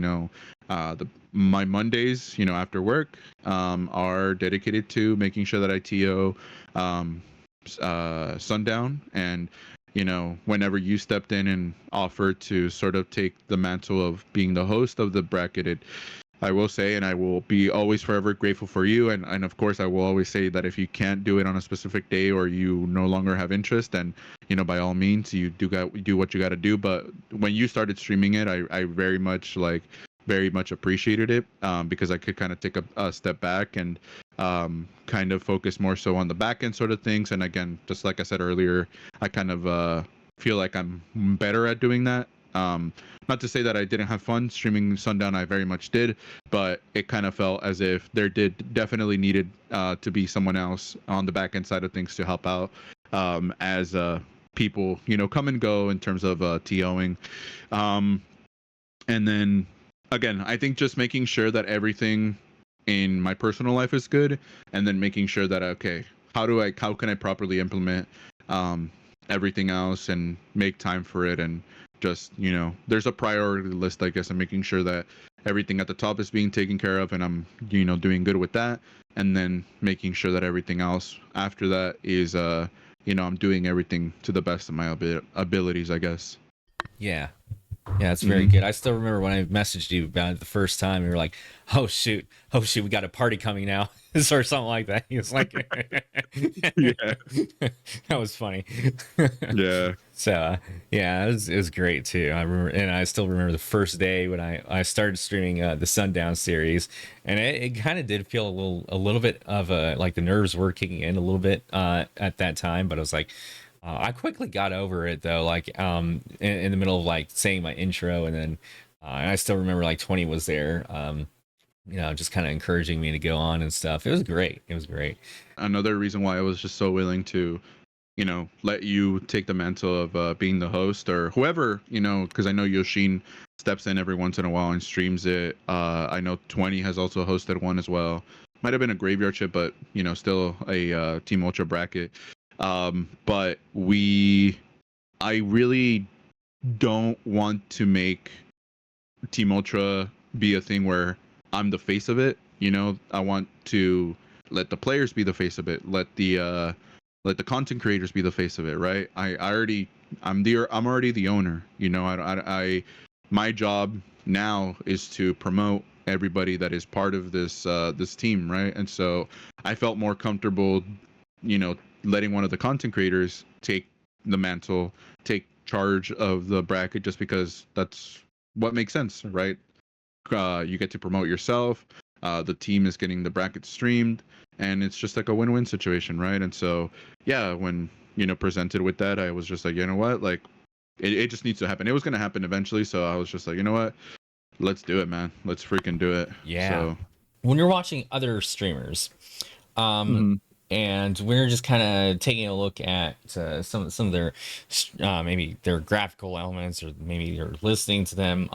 A: My Mondays, after work, are dedicated to making sure that I TO Sundown. And whenever you stepped in and offered to sort of take the mantle of being the host of the bracket, I will say, and I will be always forever grateful for you. And of course, I will always say that if you can't do it on a specific day or you no longer have interest, then by all means, you do what you got to do. But when you started streaming it, I very much appreciated it, because I could kind of take a step back and kind of focus more so on the back end sort of things. And again, just like I said earlier, I kind of feel like I'm better at doing that. Not to say that I didn't have fun streaming Sundown, I very much did, but it kind of felt as if there definitely needed to be someone else on the back end side of things to help out, as people come and go in terms of TOing. And then again, I think just making sure that everything in my personal life is good, and then making sure that, okay, how can I properly implement everything else and make time for it, and just there's a priority list, I guess, and making sure that everything at the top is being taken care of, and I'm doing good with that, and then making sure that everything else after that is I'm doing everything to the best of my abilities, I guess.
B: Yeah. Yeah, that's very good. I still remember when I messaged you about it the first time. You were like, oh shoot, we got a party coming now," or something like that. He was like,
A: Yeah.
B: that was funny.
A: Yeah.
B: So yeah, it was great too. I remember, and I still remember the first day when I started streaming the Sundown series, and it kind of did feel a little bit of a, like the nerves were kicking in a little bit at that time, but I was like, I quickly got over it though, like in the middle of like saying my intro, and then and I still remember like 20 was there, just kind of encouraging me to go on and stuff. It was great. It was great.
A: Another reason why I was just so willing to let you take the mantle of being the host, or whoever, because I know Yoshin steps in every once in a while and streams it. I know 20 has also hosted one as well. Might have been a graveyard chip, but still a Team Ultra bracket. But I really don't want to make Team Ultra be a thing where I'm the face of it. I want to let the players be the face of it. Let the content creators be the face of it, right? I'm already the owner. My job now is to promote everybody that is part of this team, right? And so I felt more comfortable, letting one of the content creators take the mantle, take charge of the bracket, just because that's what makes sense, right? You get to promote yourself. The team is getting the bracket streamed, and it's just like a win-win situation, right? And so, yeah, when presented with that, I was just like, you know what, like, it just needs to happen. It was gonna happen eventually, so I was just like, you know what, let's do it, man. Let's freaking do it.
B: Yeah.
A: So,
B: when you're watching other streamers,
A: mhm.
B: and we're just kind of taking a look at some of their maybe their graphical elements, or maybe you're listening to them.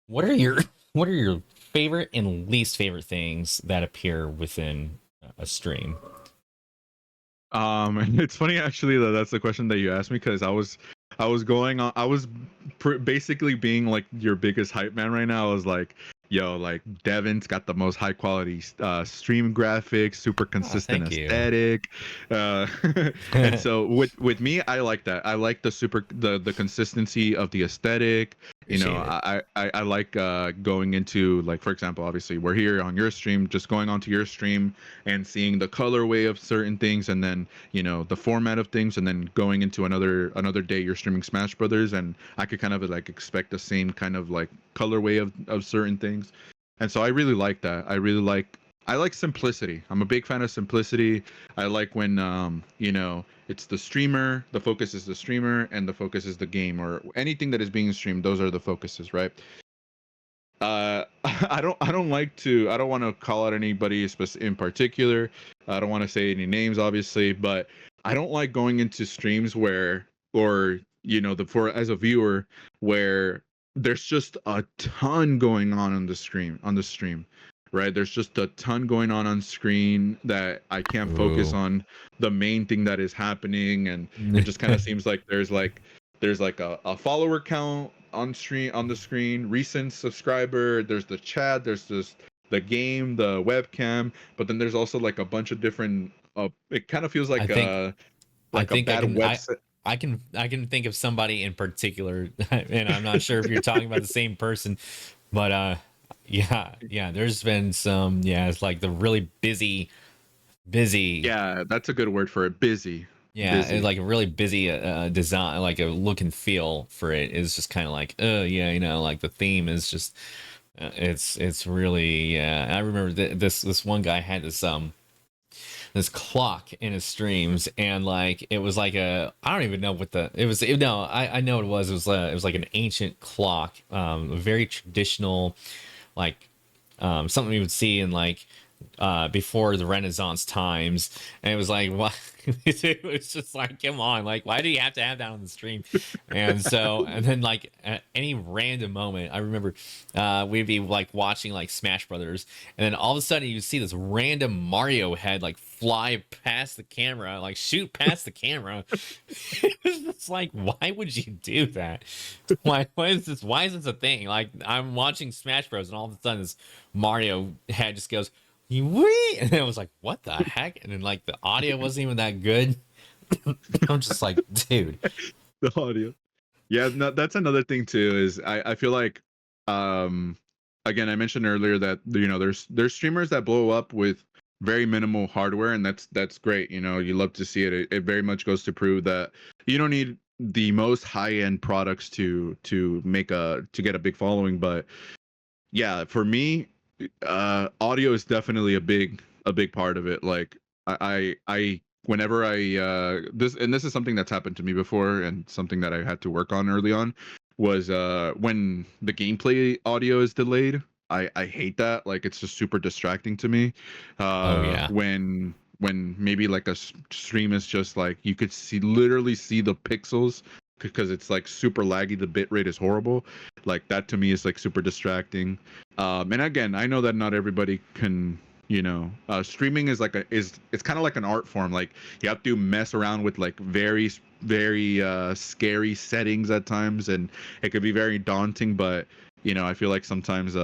B: What are your what are your favorite and least favorite things that appear within a stream?
A: It's funny actually that that's the question that you asked me, because I was going on, I was basically being like your biggest hype man right now. I was like, yo, like Devin's got the most high quality stream graphics, super
B: Oh,
A: consistent
B: thank you.
A: aesthetic. uh and so with me, I like that. I like the consistency of the aesthetic.
B: Appreciate it.
A: I like going into, like, for example, obviously we're here on your stream, just going onto your stream and seeing the colorway of certain things, and then the format of things, and then going into another day you're streaming Smash Brothers, and I could kind of like expect the same kind of like colorway of certain things. And so I really like that. I like simplicity. I'm a big fan of simplicity. I like when it's the streamer, the focus is the streamer, and the focus is the game, or anything that is being streamed. Those are the focuses, right? I don't want to call out anybody in particular. I don't want to say any names, obviously, but I don't like going into streams where, or the for as a viewer, where there's just a ton going on the stream, right? There's just a ton going on screen that I can't focus
B: Ooh.
A: on the main thing that is happening, and it just kind of seems like there's like a follower count on the screen, recent subscriber, there's the chat, there's this the game, the webcam, but then there's also like a bunch of different it kind of feels
B: I think I
A: like a
B: think I
A: bad
B: can
A: website.
B: I can think of somebody in particular, and I'm not sure if you're talking about the same person, but yeah, there's been some, yeah, it's like the really busy,
A: Yeah, that's a good word for it. Busy.
B: yeah, it's
A: Busy.
B: like a really busy design, like a look and feel for it is just kind of like, yeah, like the theme is just it's really, yeah. I remember this one guy had this clock in his streams, and like it was like a, I don't even know what the it was, no, I know what it was like an ancient clock, a very traditional, like something we would see in like before the Renaissance times. And it was like, what? It was just like, come on, like, why do you have to have that on the stream? And so, and then like at any random moment, I remember we'd be like watching like Smash Brothers, and then all of a sudden you see this random Mario head like fly past the camera, like shoot past the camera. It's like, why would you do that? Why is this? Why is this a thing? Like, I'm watching Smash Bros. And all of a sudden this Mario head just goes, wee, and it was like, what the heck? And then like the audio wasn't even that good. I'm just like, dude.
A: The audio. Yeah, no, that's another thing too. Is I feel like, um, again, I mentioned earlier that there's streamers that blow up with very minimal hardware, and that's great. You love to see it. It very much goes to prove that you don't need the most high end products to get a big following. But yeah, for me, audio is definitely a big part of it. Like I whenever I this is something that's happened to me before, and something that I had to work on early on, was when the gameplay audio is delayed. I hate that. Like, it's just super distracting to me.
B: Oh yeah.
A: When maybe like a stream is just like, you could literally see the pixels because it's like super laggy, the bit rate is horrible. Like, that to me is like super distracting. And again, I know that not everybody can, streaming is like it's kind of like an art form. Like, you have to mess around with like very scary settings at times, and it could be very daunting. But I feel like sometimes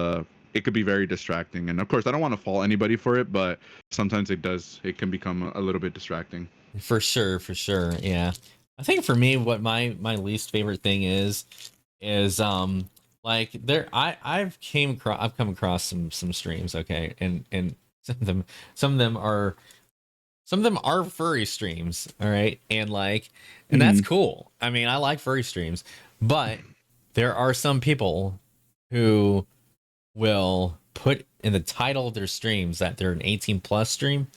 A: it could be very distracting. And of course, I don't want to fault anybody for it, but sometimes it can become a little bit distracting.
B: For sure, for sure. Yeah. I think for me, what my least favorite thing is like there I've come across some streams, okay, and some of them are furry streams, all right, and that's
A: Mhm.
B: cool. I mean, I like furry streams, but there are some people who will put in the title of their streams that they're an 18 plus stream,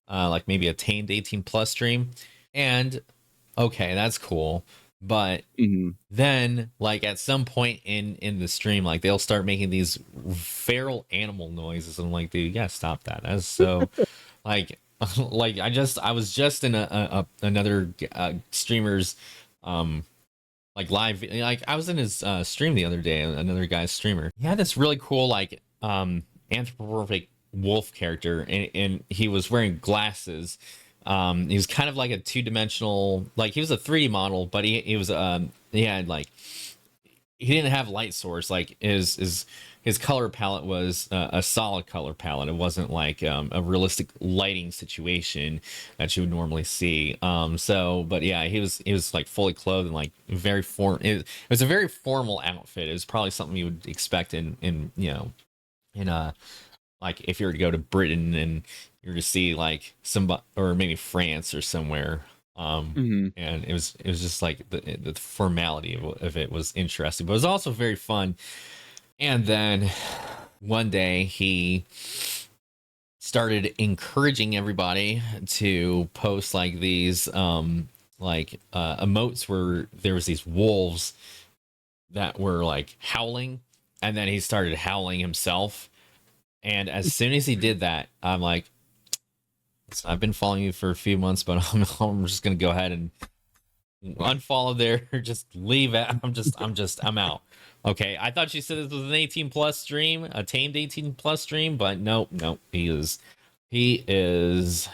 B: like maybe a tamed 18 plus stream, and okay, that's cool, but
A: Mhm.
B: then like at some point in the stream, like they'll start making these feral animal noises, and I'm like, dude, you gotta stop that. That's so like like I was just in another streamer's like live, like I was in his stream the other day, another guy's streamer. He had this really cool like anthropomorphic wolf character, and he was wearing glasses. He was kind of like a two-dimensional, like he was a 3D model, but he was he had like, he didn't have light source. Like his color palette was a solid color palette. It wasn't like a realistic lighting situation that you would normally see. So, but yeah, he was like fully clothed and like very it was a very formal outfit. It was probably something you would expect in in like if you were to go to Britain and you were to see like some, or maybe France or somewhere.
A: Mhm.
B: And it was just like the formality of it was interesting, but it was also very fun. And then one day he started encouraging everybody to post like these emotes where there was these wolves that were like howling, and then he started howling himself. And as soon as he did that, I'm like, I've been following you for a few months, but I'm just gonna go ahead and unfollow there. Just leave it. I'm out. Okay, I thought you said this was an 18 plus stream, a tamed 18 plus stream, but nope. He is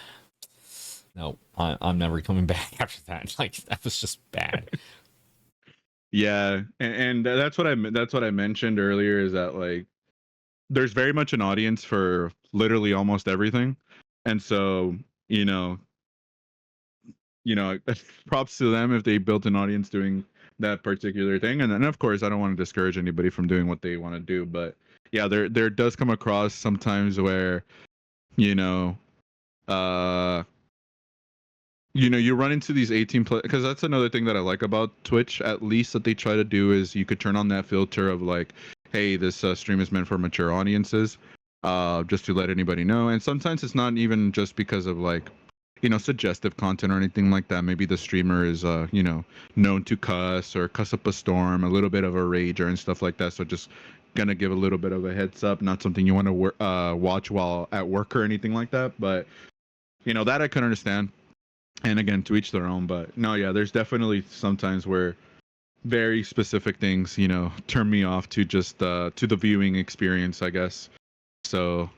B: no. I'm never coming back after that. Like, that was just bad.
A: Yeah, and that's what I mentioned earlier is that like there's very much an audience for literally almost everything, and so you know you know props to them if they built an audience doing that particular thing, and then of course I don't want to discourage anybody from doing what they want to do, but yeah, there does come across sometimes where you know uh you run into these 18 plus because that's another thing that I like about Twitch, at least that they try to do is you could turn on that filter of like, hey, this stream is meant for mature audiences, just to let anybody know. And sometimes it's not even just because of like suggestive content or anything like that. Maybe the streamer is known to cuss or cuss up a storm, a little bit of a rager and stuff like that, so just gonna give a little bit of a heads up, not something you want to watch while at work or anything like that. But that I can understand, and again, to each their own. But no, yeah, there's definitely sometimes where very specific things turn me off to just to the viewing experience, I guess. So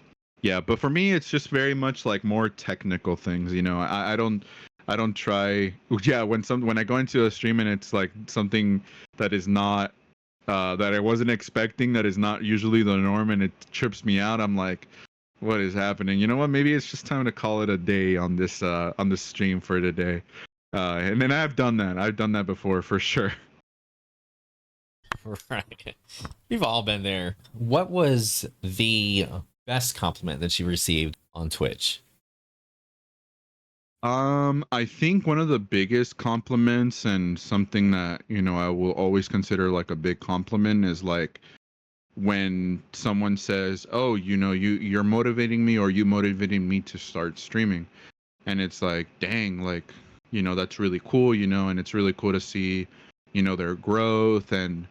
A: yeah, but for me it's just very much like more technical things. I don't try. Yeah, when I go into a stream and it's like something that is not that I wasn't expecting, that is not usually the norm, and it trips me out, I'm like, what is happening? You know what? Maybe it's just time to call it a day on this stream for today. And then I've done that. I've done that before for sure.
B: Right. We've all been there. What was the best compliment that you received on Twitch?
A: I think one of the biggest compliments and something that, I will always consider like a big compliment is like when someone says, "Oh, you're motivating me, or you motivating me to start streaming." And it's like, dang, like that's really cool, and it's really cool to see their growth, and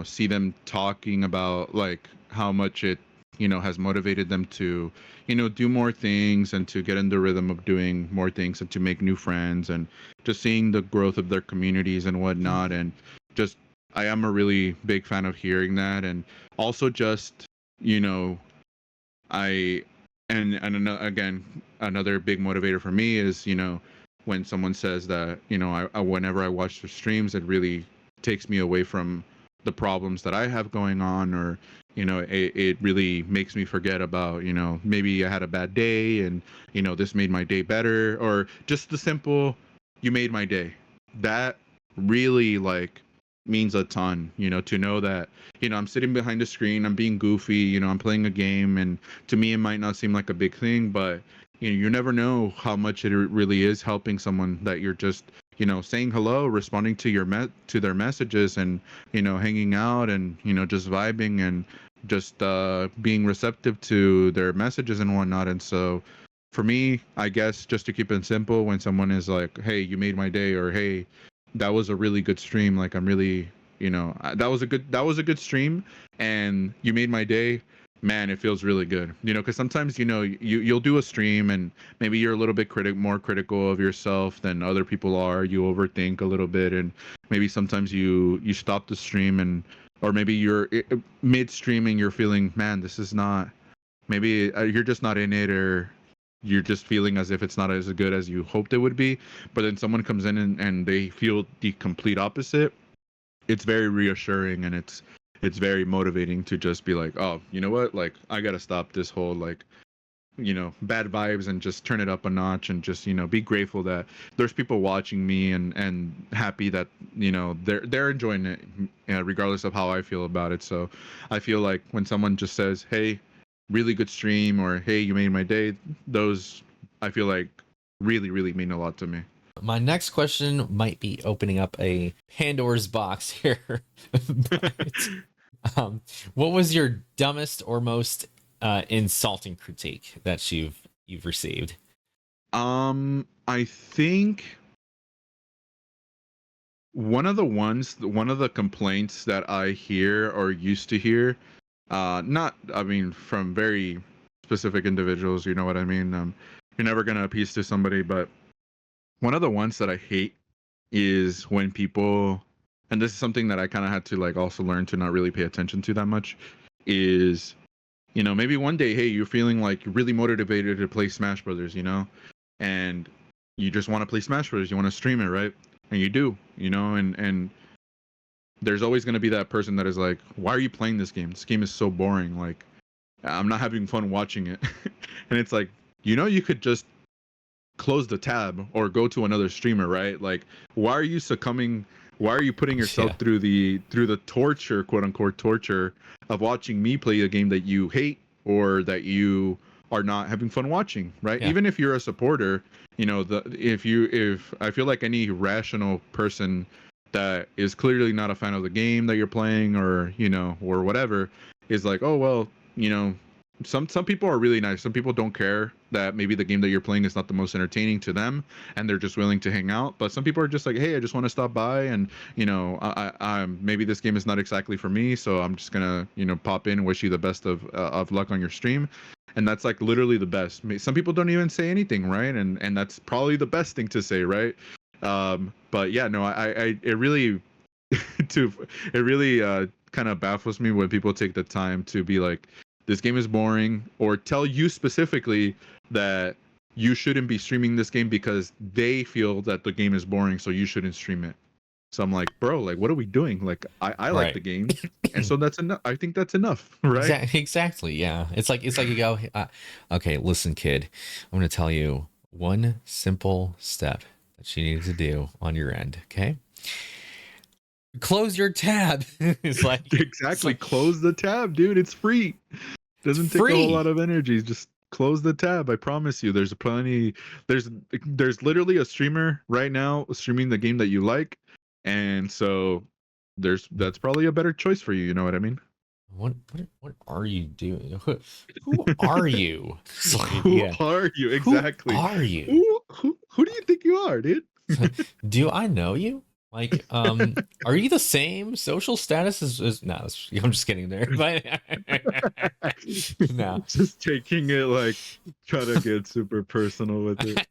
A: see them talking about like how much it has motivated them to do more things and to get in the rhythm of doing more things and to make new friends, and just seeing the growth of their communities and whatnot. And just I am a really big fan of hearing that. And also just you know I again, another big motivator for me is when someone says that whenever I watch the streams, it really takes me away from the problems that I have going on, or it really makes me forget about maybe I had a bad day, and this made my day better, or just the simple "you made my day." That really like means a ton, to know that I'm sitting behind a screen, I'm being goofy, I'm playing a game, and to me it might not seem like a big thing, but you never know how much it really is helping someone, that you're just saying hello, responding to to their messages, and hanging out, and just vibing, and just being receptive to their messages and whatnot. And so for me, I guess, just to keep it simple, when someone is like, "Hey, you made my day," or "Hey, that was a really good stream," like I'm really that was a good stream, and you made my day, man, it feels really good. Because sometimes you'll do a stream, and maybe you're a little bit more critical of yourself than other people are. You overthink a little bit, and maybe sometimes you stop the stream, and or maybe you're mid streaming, you're feeling, man, this is not, maybe you're just not in it, or you're just feeling as if it's not as good as you hoped it would be. But then someone comes in, and they feel the complete opposite. It's very reassuring, and it's very motivating to just be like, oh, you know what, like I gotta stop this whole like bad vibes, and just turn it up a notch, and just be grateful that there's people watching me, and happy that they're enjoying it, regardless of how I feel about it. So I feel like when someone just says, hey, really good stream, or hey, you made my day, those I feel like really really mean a lot to me.
B: My next question might be opening up a Pandora's box here. But, what was your dumbest or most insulting critique that you've received?
A: I think one of the complaints that I hear, or used to hear, not, I mean, from very specific individuals, you know what I mean. You're never gonna appease to somebody, but one of the ones that I hate is when people, and this is something that I kind of had to like also learn to not really pay attention to that much, is maybe one day, hey, you're feeling like you're really motivated to play Smash Brothers, and you just want to play Smash Brothers, you want to stream it, right? And you do, and there's always going to be that person that is like, why are you playing this game? This game is so boring. Like, I'm not having fun watching it. And it's like, you could just close the tab or go to another streamer, right? Like, why are you succumbing? Why are you putting yourself
B: Yeah.
A: through the torture, quote unquote torture, of watching me play a game that you hate or that you are not having fun watching, right?
B: Yeah.
A: Even if you're a supporter, if I feel like any rational person that is clearly not a fan of the game that you're playing, or or whatever, is like, oh well, you know some people are really nice. Some people don't care that maybe the game that you're playing is not the most entertaining to them, and they're just willing to hang out. But some people are just like, hey, I just want to stop by, and maybe this game is not exactly for me, so I'm just gonna pop in and wish you the best of luck on your stream. And that's like literally the best. Some people don't even say anything, right? And that's probably the best thing to say, right? But yeah, no, it really to it really kind of baffles me when people take the time to be like, this game is boring, or tell you specifically that you shouldn't be streaming this game because they feel that the game is boring, so you shouldn't stream it. So I'm like, bro, like, what are we doing? Like, I like
B: Right.
A: the game, and so that's enough. I think that's enough, right?
B: Exactly. Yeah. It's like you go, okay, listen, kid, I'm going to tell you one simple step that you need to do on your end. Okay. Close your tab. It's
A: Exactly.
B: like
A: Close the tab, dude. It's free.
B: it's
A: Doesn't take a whole lot
B: free.
A: of energy. Just close the tab. I promise you. There's plenty. There's literally a streamer right now streaming the game that you like, and so that's probably a better choice for you. You know what I mean?
B: What are you doing? Who are you? It's like,
A: Who
B: yeah.
A: are you
B: Who
A: exactly?
B: are you?
A: Who do you think you are, dude?
B: Do I know you? Like, are you the same social status as no, I'm just kidding there. But no.
A: Just taking it like, try to get super personal with it.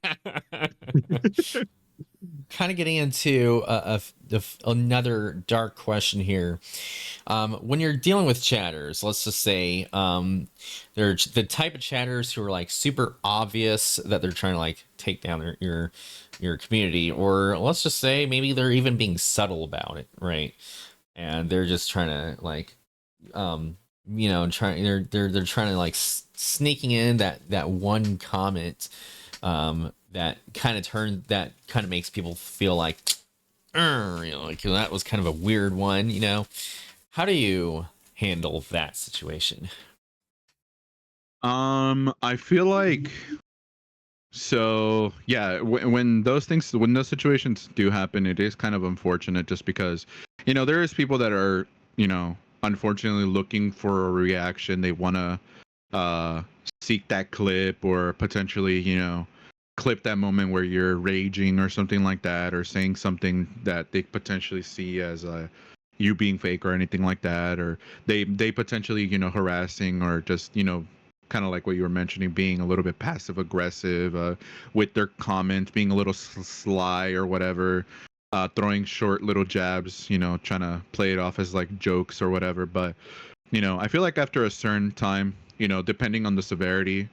B: Kind of getting into another dark question here. When you're dealing with chatters, let's just say they're the type of chatters who are like super obvious that they're trying to like take down your community, or let's just say maybe they're even being subtle about it, right? And they're just trying to like they're trying to like sneaking in that one comment that kind of makes people feel like like that was kind of a weird one. How do you handle that situation?
A: I feel like, so yeah, when those situations do happen, it is kind of unfortunate, just because there is people that are unfortunately looking for a reaction. They want to uh seek that clip, or potentially clip that moment where you're raging or something like that, or saying something that they potentially see as you being fake or anything like that, or they potentially harassing, or just kind of like what you were mentioning, being a little bit passive aggressive with their comments, being a little sly or whatever, throwing short little jabs, trying to play it off as like jokes or whatever. But I feel like after a certain time, depending on the severity,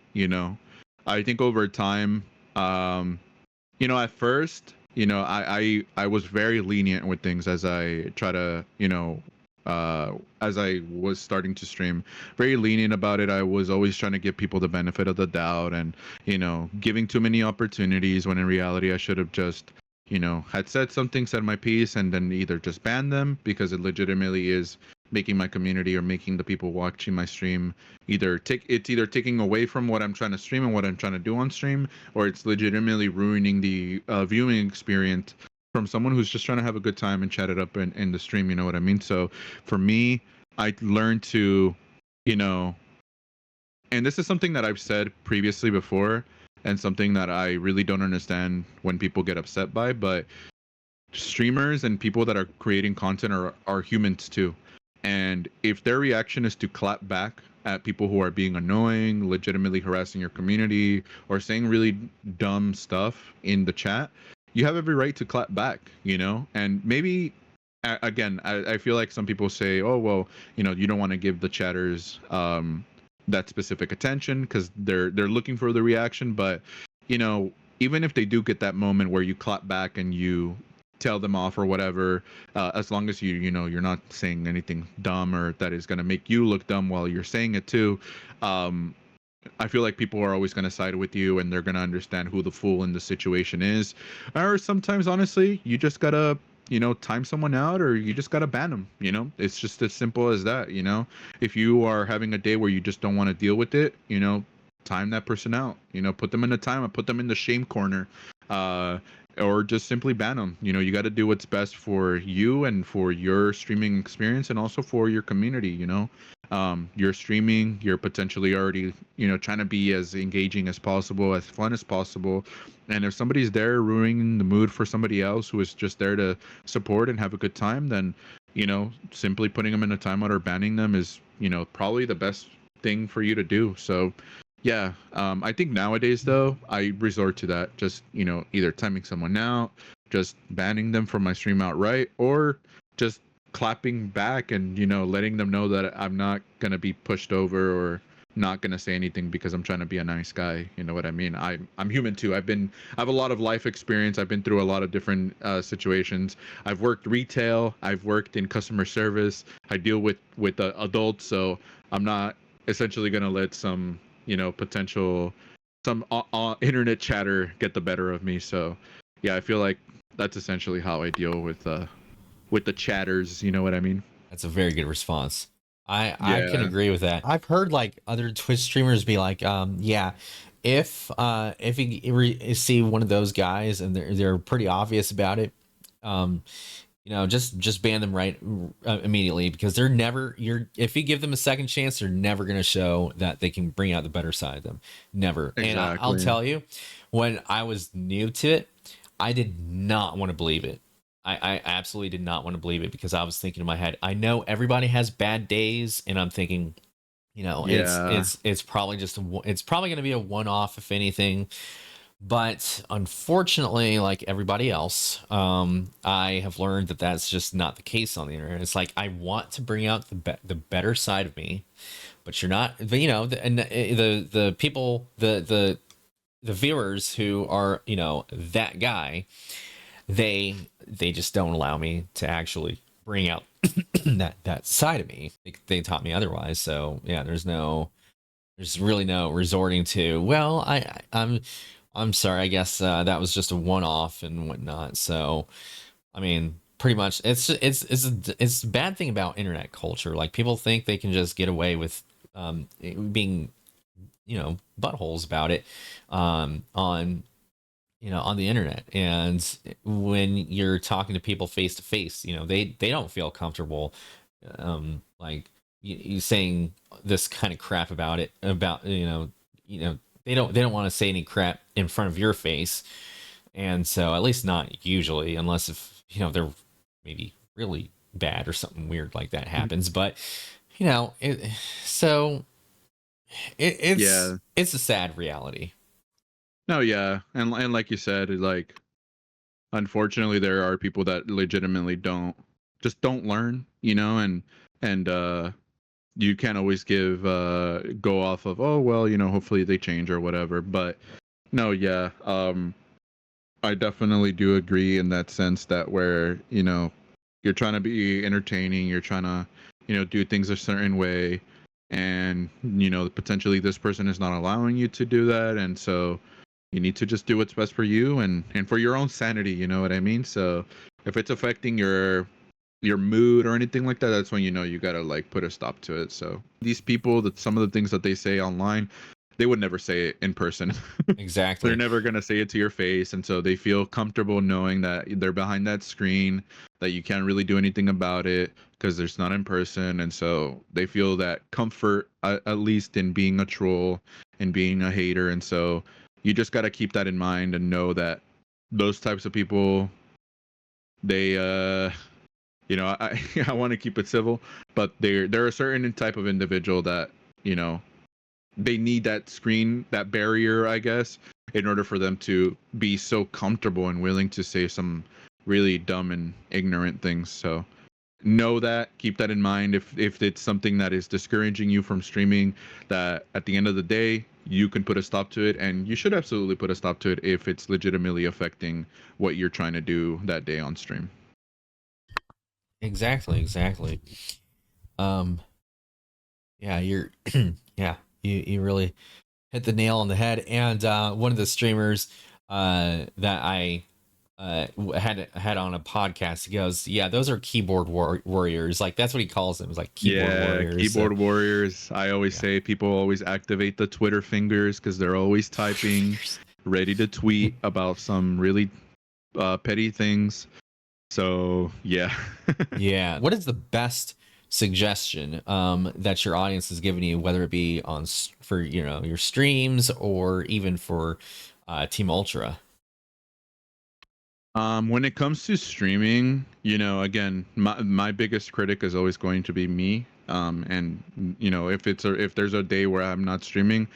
A: I think over time, at first, I was very lenient with things as I try to, as I was starting to stream, very lenient about it. I was always trying to give people the benefit of the doubt, and giving too many opportunities, when in reality I should have just had said something, said my piece, and then either just banned them, because it legitimately is making my community, or making the people watching my stream, either taking away from what I'm trying to stream and what I'm trying to do on stream, or it's legitimately ruining the viewing experience from someone who's just trying to have a good time and chat it up in the stream. You know what I mean? So for me, I learned to, you know, and this is something that I've said previously before, and something that I really don't understand when people get upset by, but streamers and people that are creating content are humans too. And if their reaction is to clap back at people who are being annoying, legitimately harassing your community, or saying really dumb stuff in the chat, you have every right to clap back, And maybe, again, I feel like some people say, oh, well, you don't want to give the chatters that specific attention because they're looking for the reaction. But, even if they do get that moment where you clap back and you tell them off or whatever, as long as you're not saying anything dumb or that is going to make you look dumb while you're saying it too. um I feel like people are always going to side with you, and they're going to understand who the fool in the situation is. Or sometimes, honestly, you just gotta, time someone out, or you just gotta ban them. It's just as simple as that. If you are having a day where you just don't want to deal with it, time that person out. Put them in a timeout, put them in the shame corner, uh, or just simply ban them. You got to do what's best for you and for your streaming experience, and also for your community. You're streaming, you're potentially already trying to be as engaging as possible, as fun as possible, and if somebody's there ruining the mood for somebody else who is just there to support and have a good time, then simply putting them in a timeout or banning them is probably the best thing for you to do. So yeah, I think nowadays though I resort to that, just either timing someone out, just banning them from my stream outright, or just clapping back and letting them know that I'm not gonna be pushed over or not gonna say anything because I'm trying to be a nice guy. You know what I mean? I'm human too. I have a lot of life experience. I've been through a lot of different situations. I've worked retail. I've worked in customer service. I deal with adults, so I'm not essentially gonna let some potential some internet chatter get the better of me. So yeah, I feel like that's essentially how I deal with the chatters. You know what I mean?
B: That's a very good response. I can
A: Yeah,
B: agree with that. I've heard like other Twitch streamers be like, yeah, if you see one of those guys and they're pretty obvious about it, um, just ban them right immediately, because they're never you're if you give them a second chance, they're never going to show that they can bring out the better side of them. Never. And I'll
A: exactly.
B: tell you, when I was new to it, I did not want to believe it. I absolutely did not want to believe it, because I was thinking in my head, I know everybody has bad days, and I'm thinking,
A: Yeah,
B: it's probably it's probably going to be a one off if anything. But unfortunately, like everybody else, I have learned that that's just not the case on the internet. It's like, I want to bring out the better side of me, but you're not. But, the people, the viewers who are that guy, they just don't allow me to actually bring out that side of me. They taught me otherwise. So yeah, there's really no resorting to, well, I'm sorry, I guess that was just a one-off and whatnot. So I mean, pretty much it's a bad thing about internet culture. Like, people think they can just get away with being buttholes about it on on the internet. And when you're talking to people face to face, they don't feel comfortable like you saying this kind of crap about it, about they don't want to say any crap in front of your face. And so, at least not usually, unless if they're maybe really bad or something weird like that happens. But it so it,
A: yeah.
B: it's a sad reality.
A: No, yeah, and like you said, like unfortunately, there are people that legitimately don't learn, and you can't always give go off of, oh well, hopefully they change or whatever. But no, yeah, I definitely do agree in that sense that where you're trying to be entertaining, you're trying to do things a certain way, and potentially this person is not allowing you to do that, and so you need to just do what's best for you and for your own sanity. You know what I mean? So if it's affecting your mood or anything like that, that's when you gotta like put a stop to it. So these people, that some of the things that they say online, they would never say it in person. They're
B: Exactly.
A: never gonna say it to your face, and so they feel comfortable knowing that they're behind that screen, that you can't really do anything about it because there's not in person, and so they feel that comfort at least in being a troll and being a hater, and so you just got to keep that in mind and know that those types of people, they I I want to keep it civil, but they're a certain type of individual that you know they need that screen, that barrier, I guess, in order for them to be so comfortable and willing to say some really dumb and ignorant things. So know that, keep that in mind. If it's something that is discouraging you from streaming, that at the end of the day, you can put a stop to it, and you should absolutely put a stop to it if it's legitimately affecting what you're trying to do that day on stream.
B: Exactly, exactly. Um, yeah, you're, yeah, you really hit the nail on the head. And one of the streamers that I had on a podcast, he goes, "Yeah, those are keyboard warriors." Like that's what he calls them. It's like keyboard
A: Yeah,
B: warriors. So
A: keyboard warriors. I always
B: yeah,
A: say people always activate the Twitter fingers because they're always typing, ready to tweet about some really petty things. So yeah.
B: yeah. What is the best suggestion that your audience has given you, whether it be on for your streams or even for Team Ultra?
A: When it comes to streaming, again, my biggest critic is always going to be me. And if there's a day where I'm not streaming,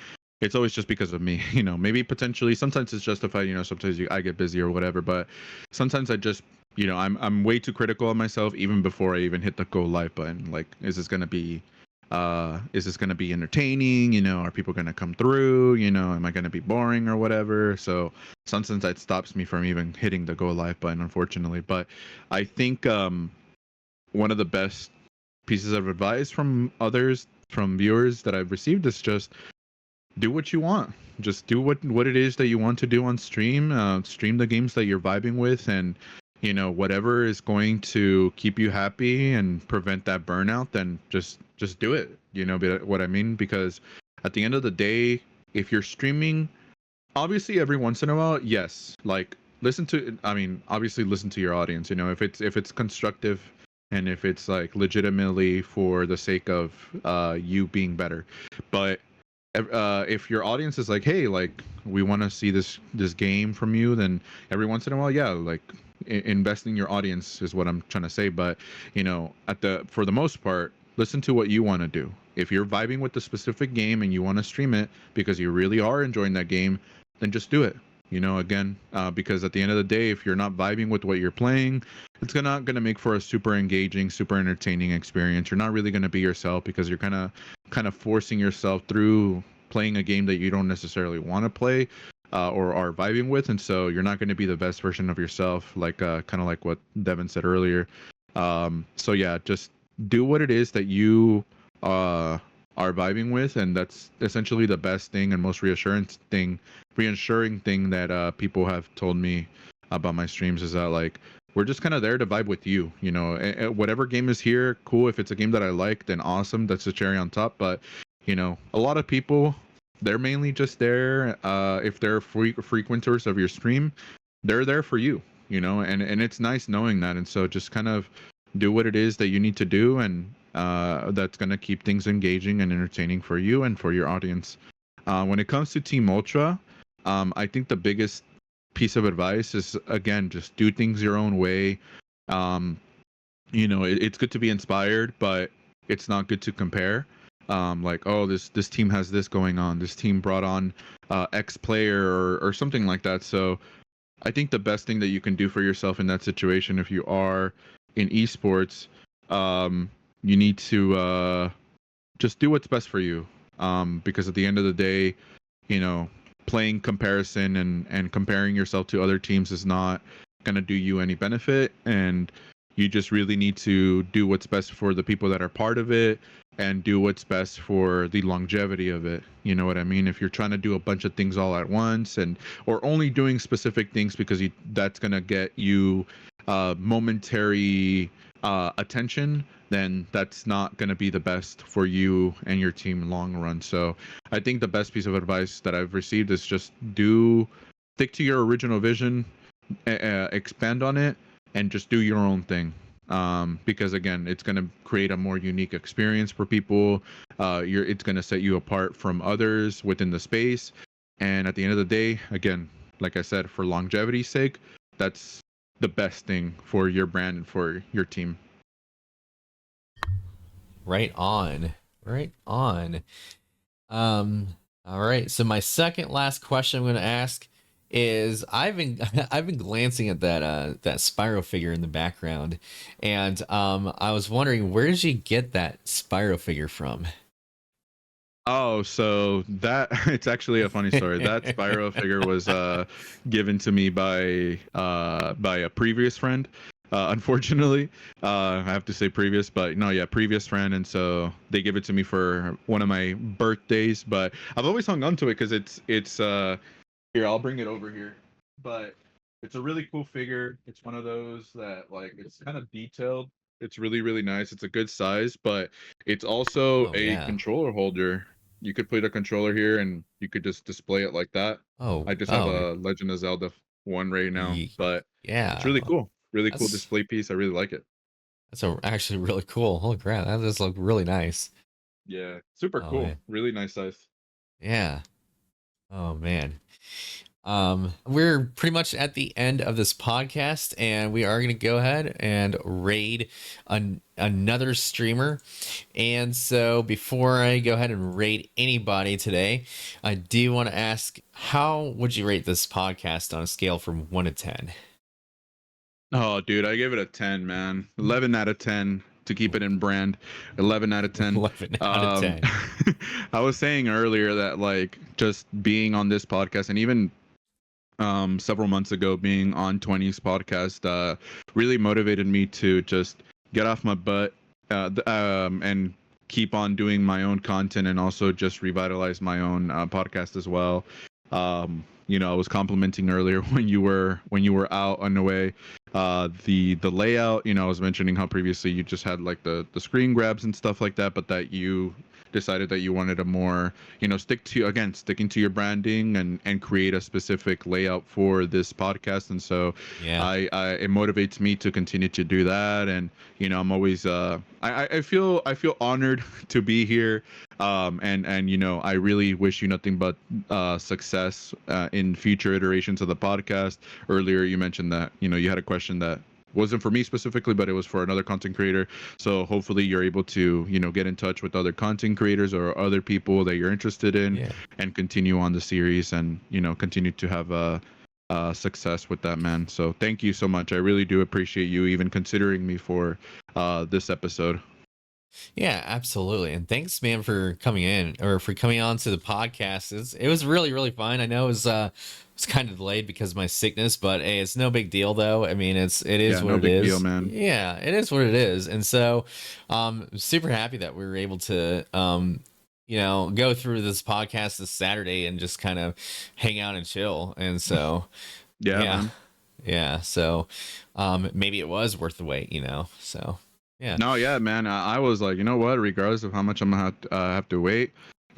A: it's always just because of me. Maybe potentially sometimes it's justified. Sometimes I get busy or whatever, but sometimes I just I'm way too critical of myself even before I even hit the go live button. Like, is this gonna be entertaining? Are people gonna come through? Am I gonna be boring or whatever? So sometimes that stops me from even hitting the go live button, unfortunately. But I think one of the best pieces of advice from others, from viewers that I've received, is just do what you want. Just do what it is that you want to do on stream. Stream the games that you're vibing with, and whatever is going to keep you happy and prevent that burnout. Then just do it. What I mean? Because at the end of the day, if you're streaming, obviously every once in a while, yes, like obviously listen to your audience. If it's constructive and if it's like legitimately for the sake of you being better. But if your audience is like, hey, like we want to see this game from you, then every once in a while, yeah, like invest in your audience is what I'm trying to say. But for the most part, listen to what you want to do. If you're vibing with the specific game and you want to stream it because you really are enjoying that game, then just do it. Again, because at the end of the day, if you're not vibing with what you're playing, it's not gonna make for a super engaging, super entertaining experience. You're not really gonna be yourself because you're kind of forcing yourself through playing a game that you don't necessarily want to play, or are vibing with, and so you're not going to be the best version of yourself. Like kind of like what Devin said earlier. So yeah, just do what it is that you are vibing with, and that's essentially the best thing and most reassuring thing that people have told me about my streams is that, like, we're just kind of there to vibe with you. Whatever game is here, cool. If it's a game that I like, then awesome. That's the cherry on top. But a lot of people, they're mainly just there. If they're frequenters of your stream, they're there for you. And it's nice knowing that. And so just kind of do what it is that you need to do, and that's gonna keep things engaging and entertaining for you and for your audience. When it comes to Team Ultra, I think the biggest piece of advice is, again, just do things your own way. Um, it's good to be inspired, but it's not good to compare. Like, oh, this team has this going on. This team brought on X player or something like that. So I think the best thing that you can do for yourself in that situation, if you are in esports, um, you need to just do what's best for you. Because at the end of the day, you know, playing comparison and comparing yourself to other teams is not going to do you any benefit. And you just really need to do what's best for the people that are part of it and do what's best for the longevity of it. You know what I mean? If you're trying to do a bunch of things all at once, and or only doing specific things because that's going to get you momentary attention, then that's not going to be the best for you and your team long run. So I think the best piece of advice that I've received is just stick to your original vision, expand on it, and just do your own thing. Because again, it's going to create a more unique experience for people. It's going to set you apart from others within the space. And at the end of the day, again, like I said, for longevity's sake, that's the best thing for your brand and for your team.
B: Right on. Right on. All right. So my second last question I'm going to ask is I've been I've been glancing at that Spyro figure in the background, and I was wondering, where did you get that Spyro figure from?
A: Oh, so that it's actually a funny story. That Spyro figure was given to me by a previous friend. Unfortunately, I have to say previous, but no, yeah, previous friend, and so they give it to me for one of my birthdays. But I've always hung on to it because it's here. I'll bring it over here, but it's a really cool figure. It's one of those that like it's kind of detailed. It's really nice. It's a good size, but it's also
B: Oh
A: a
B: yeah.
A: controller holder. You could put a controller here and you could just display it like that.
B: Oh
A: I just have
B: oh
A: a Legend of Zelda one right now, but it's
B: yeah.
A: really cool. Really cool
B: That's
A: display piece. I really like it.
B: actually really cool. Holy crap, that does look really nice.
A: Yeah, super
B: Oh
A: cool.
B: man.
A: Really nice size.
B: Yeah. Oh man. We're pretty much at the end of this podcast, and we are going to go ahead and raid another streamer. And so, before I go ahead and raid anybody today, I do want to ask, how would you rate this podcast on a scale from 1 to 10?
A: Oh, dude, I gave it a 10, man. 11 out of 10 to keep it in brand. 11 out of 10.
B: 11 out of
A: Um,
B: 10.
A: I was saying earlier that, like, just being on this podcast and even several months ago being on 20's podcast really motivated me to just get off my butt and keep on doing my own content and also just revitalize my own podcast as well. I was complimenting earlier when you were out on the way the layout. I was mentioning how previously you just had like the screen grabs and stuff like that, but that you decided that you wanted a more sticking to your branding and create a specific layout for this podcast. And so
B: Yeah.
A: it motivates me to continue to do that. And I'm always I feel honored to be here. And I really wish you nothing but success in future iterations of the podcast. Earlier you mentioned that you had a question that wasn't for me specifically, but it was for another content creator. So hopefully you're able to get in touch with other content creators or other people that you're interested in,
B: Yeah.
A: and continue on the series, and continue to have success with that, man. So thank you so much. I really do appreciate you even considering me for this episode.
B: Yeah, absolutely. And thanks, man, for coming in or for coming on to the podcast. It was really, really fun. I know it was kind of delayed because of my sickness, but hey, it's no big deal though. I mean, it is
A: Yeah,
B: what
A: no
B: it
A: big deal,
B: is.
A: man.
B: Yeah, it is what it is. And so super happy that we were able to go through this podcast this Saturday and just kind of hang out and chill. And so
A: Yeah,
B: yeah.
A: man.
B: Yeah. So maybe it was worth the wait. So yeah.
A: No, yeah, man. I was like, you know what? Regardless of how much I'm gonna have to wait,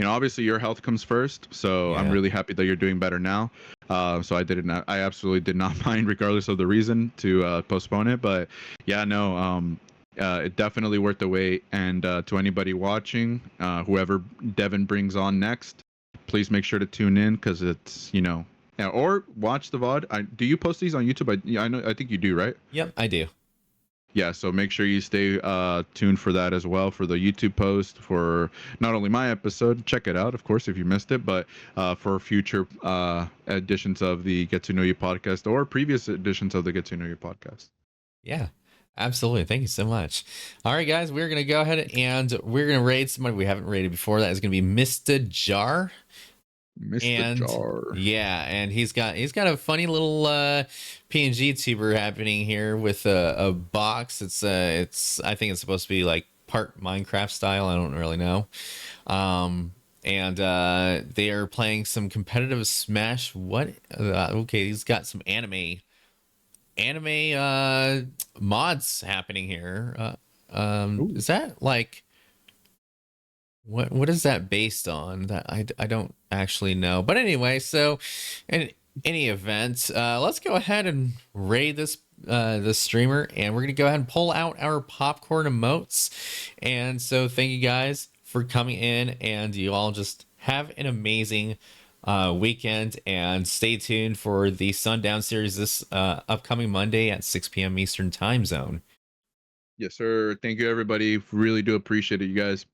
A: obviously your health comes first. So I'm
B: Yeah.
A: really happy that you're doing better now. So I absolutely did not mind, regardless of the reason, to postpone it. But yeah, no, it definitely worth the wait. And to anybody watching, whoever Devin brings on next, please make sure to tune in because it's yeah, or watch the VOD. Do you post these on YouTube? Yeah, I know. I think you do, right?
B: Yep, I do.
A: Yeah, so make sure you stay tuned for that as well, for the YouTube post, for not only my episode, check it out, of course, if you missed it, but for future editions of the Get to Know You podcast or previous editions of the Get to Know You podcast.
B: Yeah, absolutely. Thank you so much. All right, guys, we're gonna go ahead and we're gonna raid somebody we haven't raided before. That is gonna be Mr. Jar.
A: Mr.
B: And
A: Jar.
B: yeah, and he's got a funny little PNG tuber happening here with a box. It's I think it's supposed to be like part Minecraft style. I don't really know. And they are playing some competitive Smash. What? Okay, he's got some anime mods happening here.
A: Ooh.
B: Is that like what is that based on? That I don't actually know. But anyway, so in any event, let's go ahead and raid this streamer, and we're gonna go ahead and pull out our popcorn emotes. And so thank you guys for coming in, and you all just have an amazing weekend, and stay tuned for the Sundown series this upcoming Monday at 6 p.m. Eastern time zone.
A: Yes, sir. Thank you, everybody. Really do appreciate it, you guys.